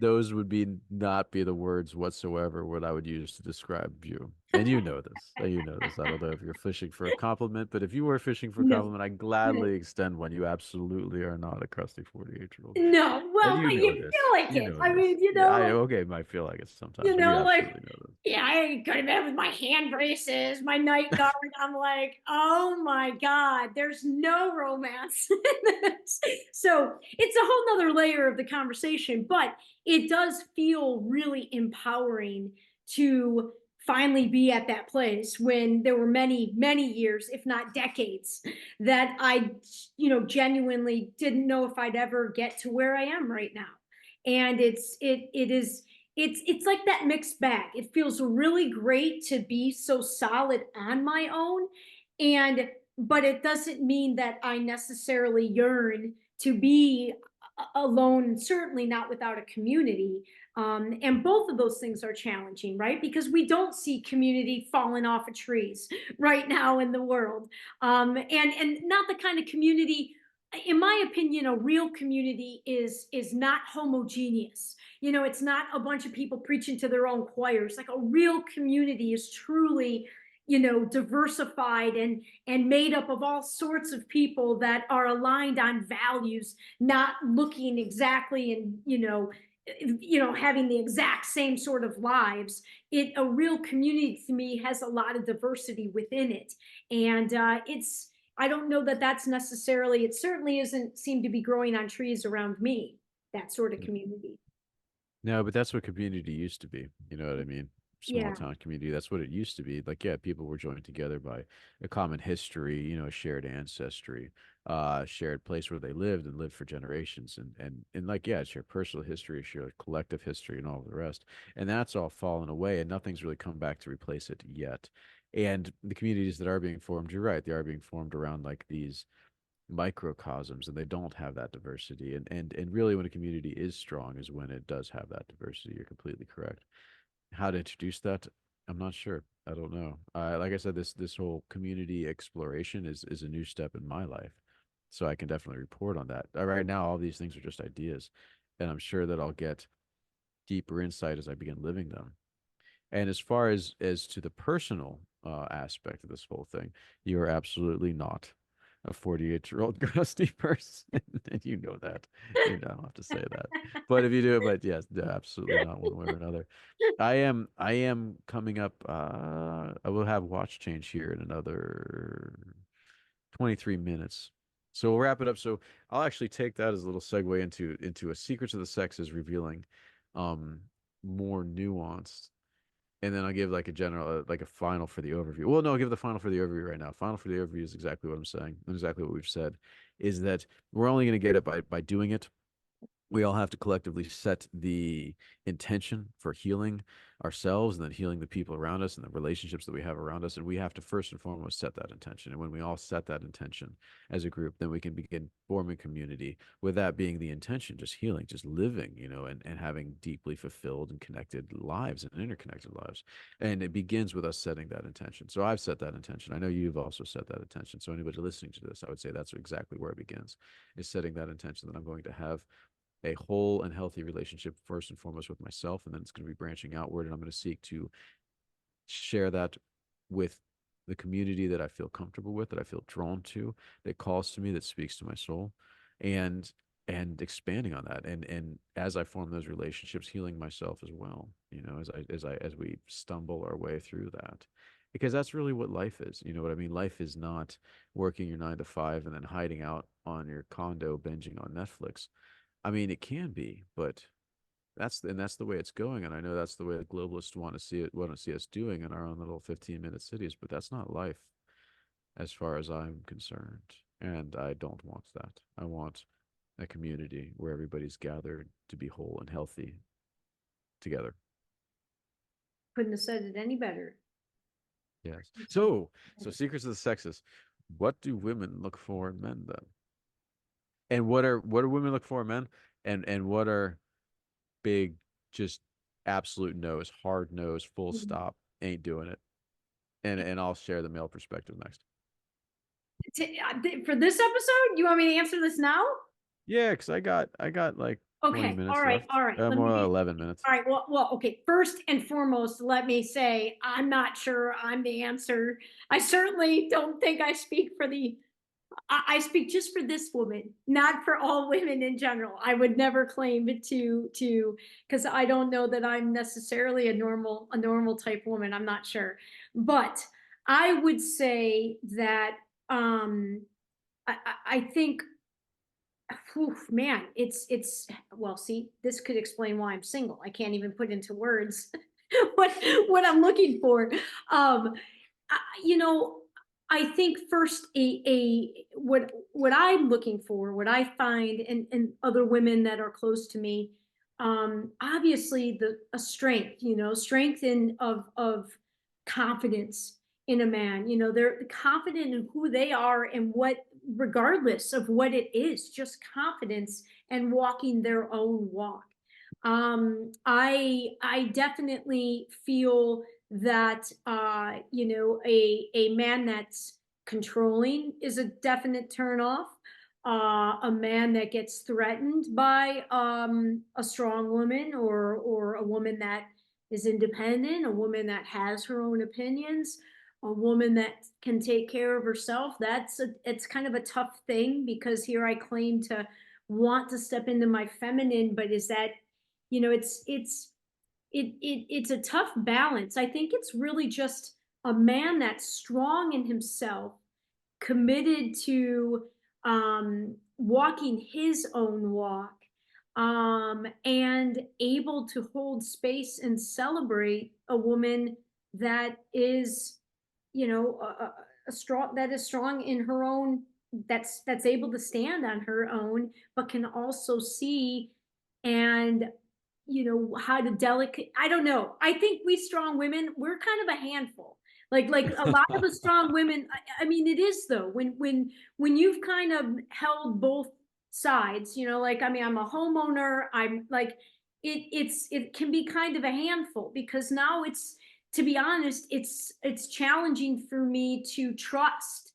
those would be not be the words whatsoever what I would use to describe you. And you know this. You know this. I don't know if you're fishing for a compliment, but if you were fishing for a No. compliment, I gladly extend one. You absolutely are not a crusty 48-year-old. No, And well, you but you know feel this. like You it. know I this. mean, Yeah, I okay, might feel like it sometimes, but you like, absolutely know this. yeah, I go to bed with my hand braces, my night guard. I'm like, oh my God, there's no romance in this. So it's a whole nother layer of the conversation, but it does feel really empowering to finally be at that place when there were many, many years, if not decades, that I, genuinely didn't know if I'd ever get to where I am right now. And it's like that mixed bag. It feels really great to be so solid on my own, and but it doesn't mean that I necessarily yearn to be alone, certainly not without a community. And both of those things are challenging, right? Because we don't see community falling off of trees right now in the world. And not the kind of community, in my opinion, a real community is not homogeneous. It's not a bunch of people preaching to their own choirs. Like, a real community is truly, diversified and made up of all sorts of people that are aligned on values, not looking exactly and having the exact same sort of lives. A real community to me has a lot of diversity within it, and it's I don't know that that's necessarily, it certainly isn't seem to be growing on trees around me, that sort of community. No, but that's what community used to be. You know what I mean? Small Yeah. town community. That's what it used to be. Like, yeah, people were joined together by a common history, a shared ancestry, shared place where they lived and lived for generations. And like, yeah, shared personal history, shared collective history and all of the rest. And that's all fallen away and nothing's really come back to replace it yet. And the communities that are being formed, you're right, they are being formed around like these microcosms and they don't have that diversity and really when a community is strong is when it does have that diversity. You're completely correct. How to introduce that, I'm not sure. I don't know. Like I said, this whole community exploration is a new step in my life, so I can definitely report on that. Right now all these things are just ideas, and I'm sure that I'll get deeper insight as I begin living them. And as far as to the personal aspect of this whole thing, you are absolutely not a 48-year-old crusty person, and you know that. You don't have to say that, but if you do, but yes, absolutely not one way or another. I am coming up. I will have watch change here in another 23 minutes. So we'll wrap it up. So I'll actually take that as a little segue into a Secrets of the Sexes revealing um more nuanced, and then I'll give like a general, like a final for the overview. Well, no, I'll give the final for the overview right now. Final for the overview is exactly what I'm saying, and exactly what we've said, is that we're only going to get it by doing it. We all have to collectively set the intention for healing ourselves and then healing the people around us and the relationships that we have around us. And we have to first and foremost set that intention. And when we all set that intention as a group, then we can begin forming community, with that being the intention, just healing, just living, and having deeply fulfilled and connected lives and interconnected lives. And it begins with us setting that intention. So I've set that intention. I know you've also set that intention. So anybody listening to this, I would say that's exactly where it begins, is setting that intention that I'm going to have a whole and healthy relationship first and foremost with myself, and then it's going to be branching outward, and I'm going to seek to share that with the community that I feel comfortable with, that I feel drawn to, that calls to me, that speaks to my soul, and expanding on that, and as I form those relationships, healing myself as well, as we stumble our way through that, because that's really what life is. You know what I mean? Life is not working your 9 to 5 and then hiding out on your condo binging on Netflix. I mean, it can be, but that's the way it's going, and I know that's the way the globalists want to see us doing in our own little 15-minute cities, but that's not life as far as I'm concerned, and I don't want that. I want a community where everybody's gathered to be whole and healthy together. Couldn't have said it any better. Yes. So secrets of the sexes. What do women look for in men then? And what are women look for in men? And what are big, just absolute no's, hard no's, full stop, ain't doing it. And I'll share the male perspective next. For this episode, you want me to answer this now? Yeah, because I got like 20 Okay, minutes left. all right. Let me More be 11 minutes. all right. Well, okay. First and foremost, let me say I'm not sure I'm the answer. I certainly don't think I speak for the I speak just for this woman, not for all women in general. I would never claim it to because I don't know that I'm necessarily a normal type woman. I'm not sure. But I would say that I think oof, man, it's well, see, this could explain why I'm single. I can't even put into words what what I'm looking for. You know, I think first a what I'm looking for, what I find in other women that are close to me, obviously the a strength, strength in of confidence in a man. They're confident in who they are and what, regardless of what it is, just confidence and walking their own walk. I definitely feel that a man that's controlling is a definite turn off. A man that gets threatened by a strong woman, or a woman that is independent, a woman that has her own opinions, a woman that can take care of herself. It's kind of a tough thing, because here I claim to want to step into my feminine, but is that, it's a tough balance. I think it's really just a man that's strong in himself, committed to walking his own walk, and able to hold space and celebrate a woman that is, a strong, that is strong in her own, that's able to stand on her own, but can also see and how to delicate. I don't know. I think we strong women, we're kind of a handful. Like a lot of the strong women. I mean, it is though. When you've kind of held both sides, like, I mean, I'm a homeowner. I'm like, it can be kind of a handful, because now it's, to be honest, it's challenging for me to trust,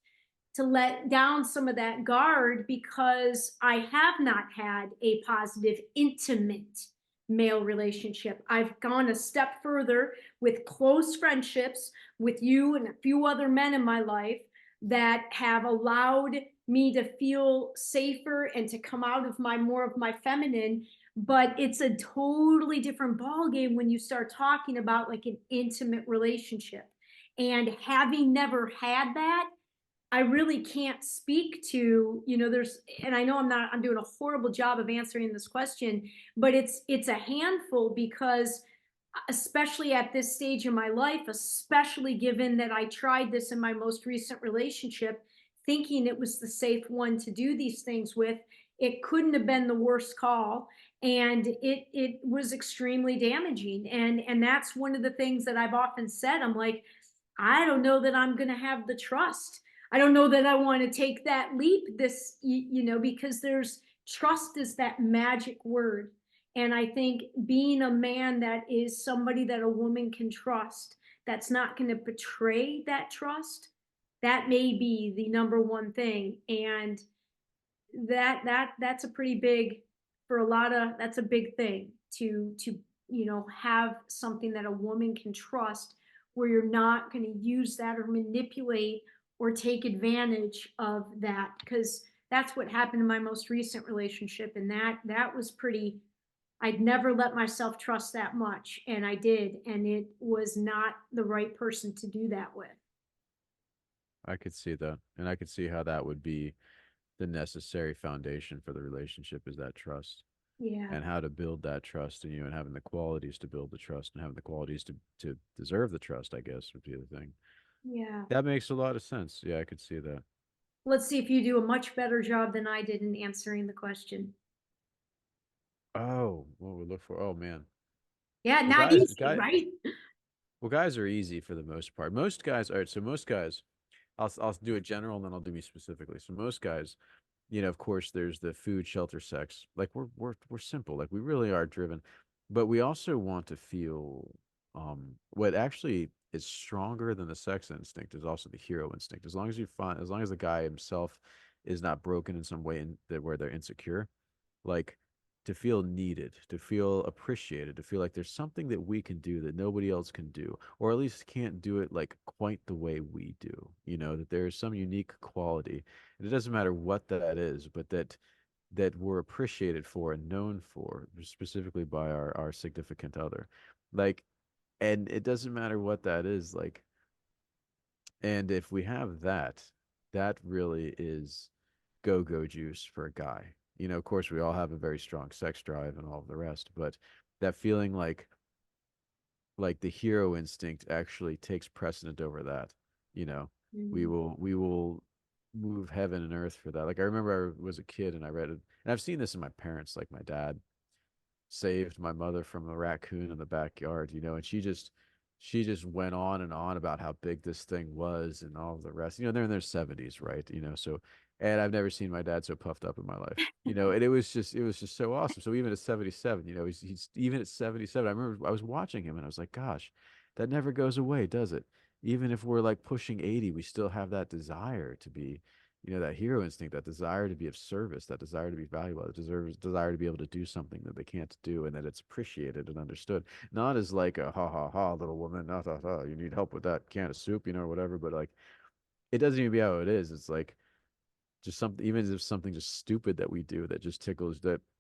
to let down some of that guard, because I have not had a positive, intimate male relationship. I've gone a step further with close friendships with you and a few other men in my life that have allowed me to feel safer and to come out of my more of my feminine. But it's a totally different ballgame when you start talking about like an intimate relationship. And having never had that, I really can't speak to, and I know I'm doing a horrible job of answering this question, but it's a handful, because especially at this stage in my life, especially given that I tried this in my most recent relationship, thinking it was the safe one to do these things with, it couldn't have been the worst call. And it was extremely damaging. And that's one of the things that I've often said. I'm like, I don't know that I'm going to have the trust. I don't know that I want to take that leap because there's trust is that magic word. And I think being a man that is somebody that a woman can trust, that's not going to betray that trust, that may be the number one thing. And that's a pretty big, for a lot of, that's a big thing to have something that a woman can trust, where you're not going to use that or manipulate or take advantage of that, because that's what happened in my most recent relationship. And that was pretty, I'd never let myself trust that much, and I did, and it was not the right person to do that with. I could see that. And I could see how that would be the necessary foundation for the relationship, is that trust, Yeah, and how to build that trust in you, and having the qualities to build the trust, and having the qualities to deserve the trust, I guess, would be the thing. yeah. That makes a lot of sense. Yeah, I could see that. Let's see if you do a much better job than I did in answering the question. Oh, what we look for? Oh man. Yeah, Well, not easy, guys, right? well, guys are easy for the most part. Most guys, all right. So most guys, I'll do it general, and then I'll do me specifically. So most guys, of course, there's the food, shelter, sex. Like we're simple. Like we really are driven, but we also want to feel. What actually is stronger than the sex instinct is also the hero instinct. As long as the guy himself is not broken in some way, that where they're insecure, like to feel needed, to feel appreciated, to feel like there's something that we can do that nobody else can do, or at least can't do it like quite the way we do. That there's some unique quality. And it doesn't matter what that is, but that we're appreciated for and known for, specifically by our significant other. Like, and it doesn't matter what that is, like, and if we have that, that really is go-go juice for a guy. Of course, we all have a very strong sex drive and all of the rest, but that feeling like the hero instinct actually takes precedent over that. You know, Mhm. we will move heaven and earth for that. Like I remember I was a kid and I read it, and I've seen this in my parents, like my dad saved my mother from a raccoon in the backyard, and she just went on and on about how big this thing was and all the rest. They're in their 70s, right? So and I've never seen my dad so puffed up in my life. And it was just so awesome. So even at 77, he's even at 77, I remember I was watching him and I was like, gosh, that never goes away, does it? Even if we're like pushing 80, we still have that desire to be that hero instinct, that desire to be of service, that desire to be valuable, that desire to be able to do something that they can't do and that it's appreciated and understood. Not as like a ha ha ha little woman, ha ha ha, you need help with that can of soup, or whatever, but like it doesn't even be how it is. It's like just something, even if something just stupid that we do that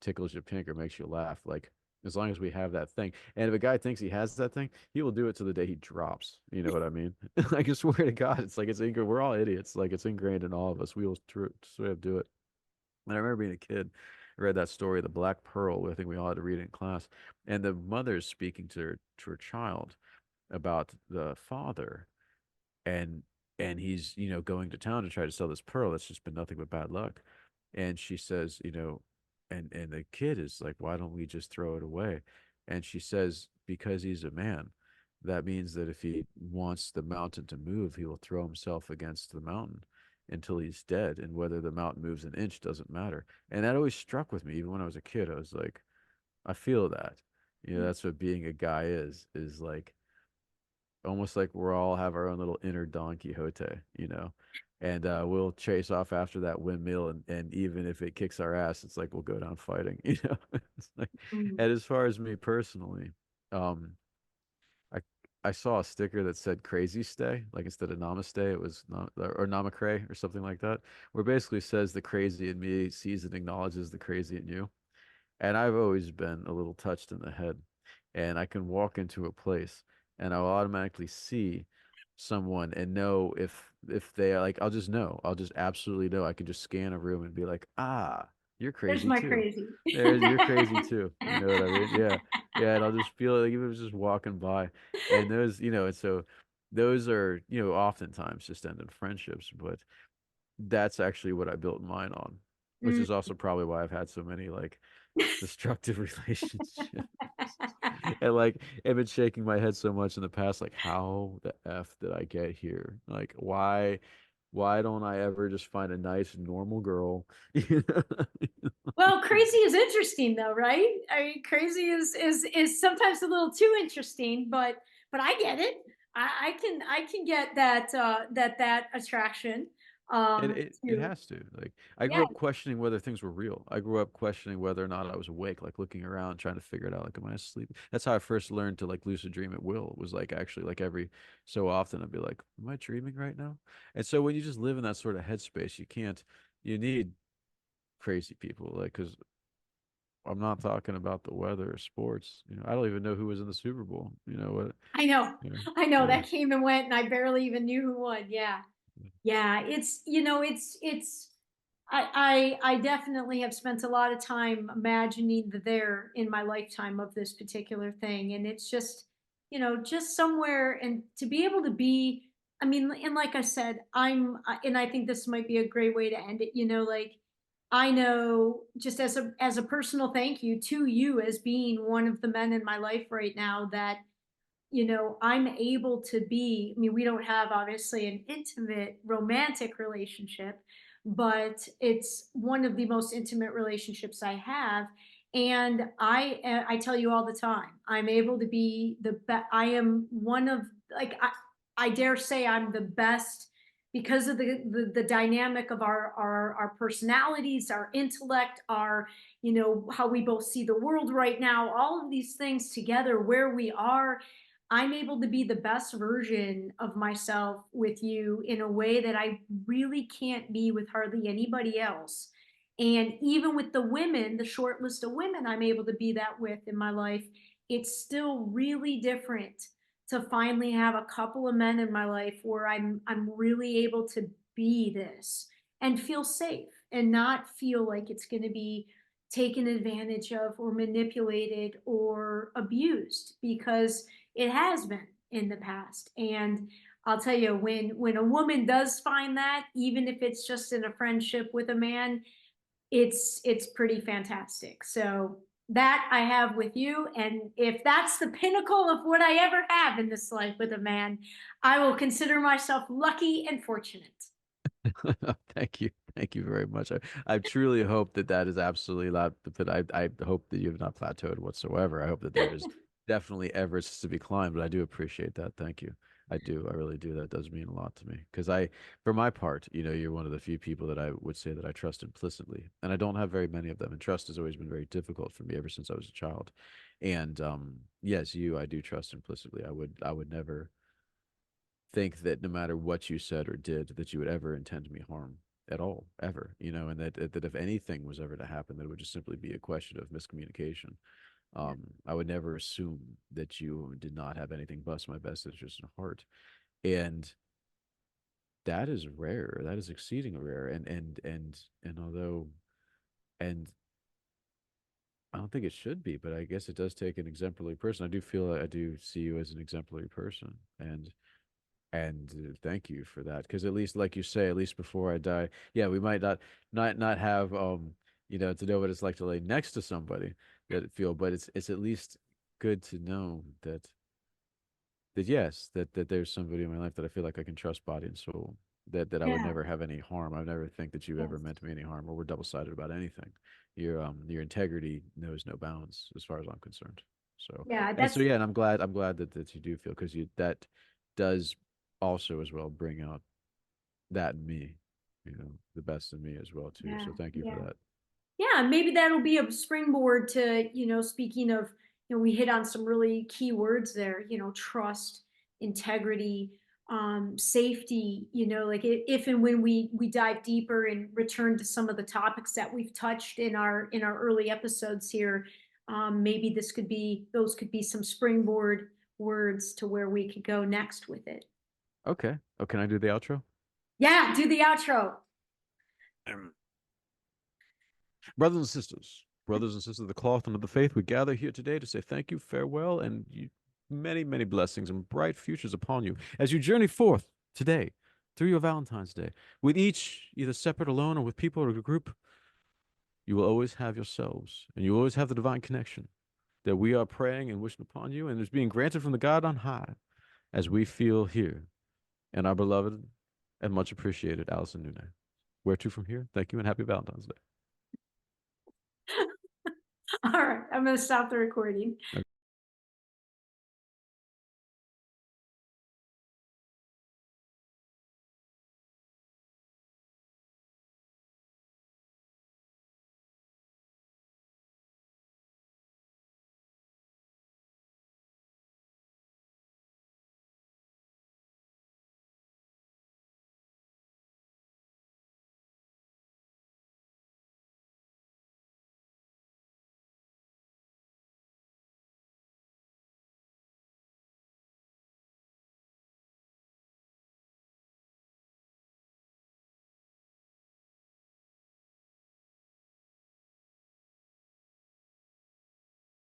tickles your pink or makes you laugh, like as long as we have that thing. And if a guy thinks he has that thing, he will do it to the day he drops. You know what I mean? Like I swear to God, it's like we're all idiots. Like it's ingrained in all of us. We will sort of do it. And I remember being a kid, I read that story, The Black Pearl. I think we all had to read it in class. And the mother is speaking to her child about the father, and he's going to town to try to sell this pearl that's just been nothing but bad luck. And she says, and the kid is like, why don't we just throw it away? And she says, because he's a man, that means that if he wants the mountain to move, he will throw himself against the mountain until he's dead, and whether the mountain moves an inch doesn't matter. And that always struck with me. Even when I was a kid, I was like, I feel that. That's what being a guy is like, almost like we're all have our own little inner Don Quixote. And we'll chase off after that windmill, and even if it kicks our ass, it's like we'll go down fighting. It's like, Mhm. and as far as me personally, um, I I saw a sticker that said "Crazy Stay," like instead of Namaste, it was or Namakre or something like that, where it basically says the crazy in me sees and acknowledges the crazy in you. And I've always been a little touched in the head. And I can walk into a place and I'll automatically see someone and know if they are like, I'll just know. I'll just absolutely know. I can just scan a room and be like, ah, you're There's crazy my too. crazy. You're crazy too. You know what I mean? Yeah. Yeah. And I'll just feel like even if it's just walking by. And and so those are, oftentimes just end in friendships, but that's actually what I built mine on, which Mm. is also probably why I've had so many like destructive relationships. And like I've been shaking my head so much in the past, like how the F did I get here? Like why don't I ever just find a nice normal girl? You know? Well, crazy is interesting though, right? I mean, crazy is sometimes a little too interesting, but I get it. I can get that attraction And it to has to. Like I yeah. grew up questioning whether things were real. I grew up questioning whether or not I was awake, like looking around, trying to figure it out. Like, am I asleep? That's how I first learned to like lucid dream at will. It was like actually like every so often I'd be like, am I dreaming right now? And so when you just live in that sort of headspace, you need crazy people. Like, because I'm not talking about the weather or sports. I don't even know who was in the Super Bowl. You know what? I know. Yeah. I know Yeah. that came and went and I barely even knew who won. Yeah. Yeah, it's I definitely have spent a lot of time imagining the there in my lifetime of this particular thing. And it's just, just somewhere and to be able to be, I mean, and like I said, and I think this might be a great way to end it, like I know just as a personal thank you to you as being one of the men in my life right now that I'm able to be, I mean, we don't have obviously an intimate romantic relationship, but it's one of the most intimate relationships I have. And I tell you all the time, I'm able to be the best. I am one of, like, I dare say I'm the best because of the dynamic of our personalities, our intellect, our, how we both see the world right now, all of these things together, where we are, I'm able to be the best version of myself with you in a way that I really can't be with hardly anybody else. And even with the women, the short list of women I'm able to be that with in my life, it's still really different to finally have a couple of men in my life where I'm really able to be this and feel safe and not feel like it's going to be taken advantage of or manipulated or abused, because it has been in the past. And I'll tell you, when a woman does find that, even if it's just in a friendship with a man, it's pretty fantastic. So that I have with you, and if that's the pinnacle of what I ever have in this life with a man, I will consider myself lucky and fortunate. Thank you. Thank you very much. I truly hope that that is absolutely not, but I hope that you have not plateaued whatsoever. I hope that there is definitely Everest to be climbed, but I do appreciate that. Thank you. I do. I really do. That does mean a lot to me. Because for my part, you're one of the few people that I would say that I trust implicitly. And I don't have very many of them. And trust has always been very difficult for me ever since I was a child. And yes, I do trust implicitly. I would never think that no matter what you said or did, that you would ever intend me harm at all, ever, and that if anything was ever to happen, that it would just simply be a question of miscommunication. I would never assume that you did not have anything but my best interest in heart, and that is rare. That is exceeding rare, and although, and I don't think it should be, but I guess it does take an exemplary person. I do feel I do see you as an exemplary person, and thank you for that, because at least, like you say, at least before I die, yeah, we might not have to know what it's like to lay next to somebody that feel, but it's at least good to know that yes, that there's somebody in my life that I feel like I can trust body and soul, that I would Yeah. never have any harm. I would never think that you ever Yes. meant me any harm, or we're double-sided about anything. Your integrity knows no bounds as far as I'm concerned. So, Yeah, and so that's yeah, and I'm glad that you do feel, because you that does also as well bring out that in me, the best in me as well too. yeah, So thank you for yeah. that. Yeah, maybe that'll be a springboard to, speaking of, we hit on some really key words there, trust, integrity, safety, like if and when we dive deeper and return to some of the topics that we've touched in our early episodes here, maybe those could be some springboard words to where we could go next with it. Okay. Oh, can I do the outro? Yeah, do the outro. Brothers and sisters of the cloth and of the faith, we gather here today to say thank you, farewell, and many, many blessings and bright futures upon you as you journey forth today through your Valentine's Day. With each, either separate, alone, or with people or a group, you will always have yourselves, and you always have the divine connection that we are praying and wishing upon you, and is being granted from the God on high, as we feel here, and our beloved and much appreciated Alyson Noune. Where to from here? Thank you, and happy Valentine's All right, I'm going to stop the recording. Day.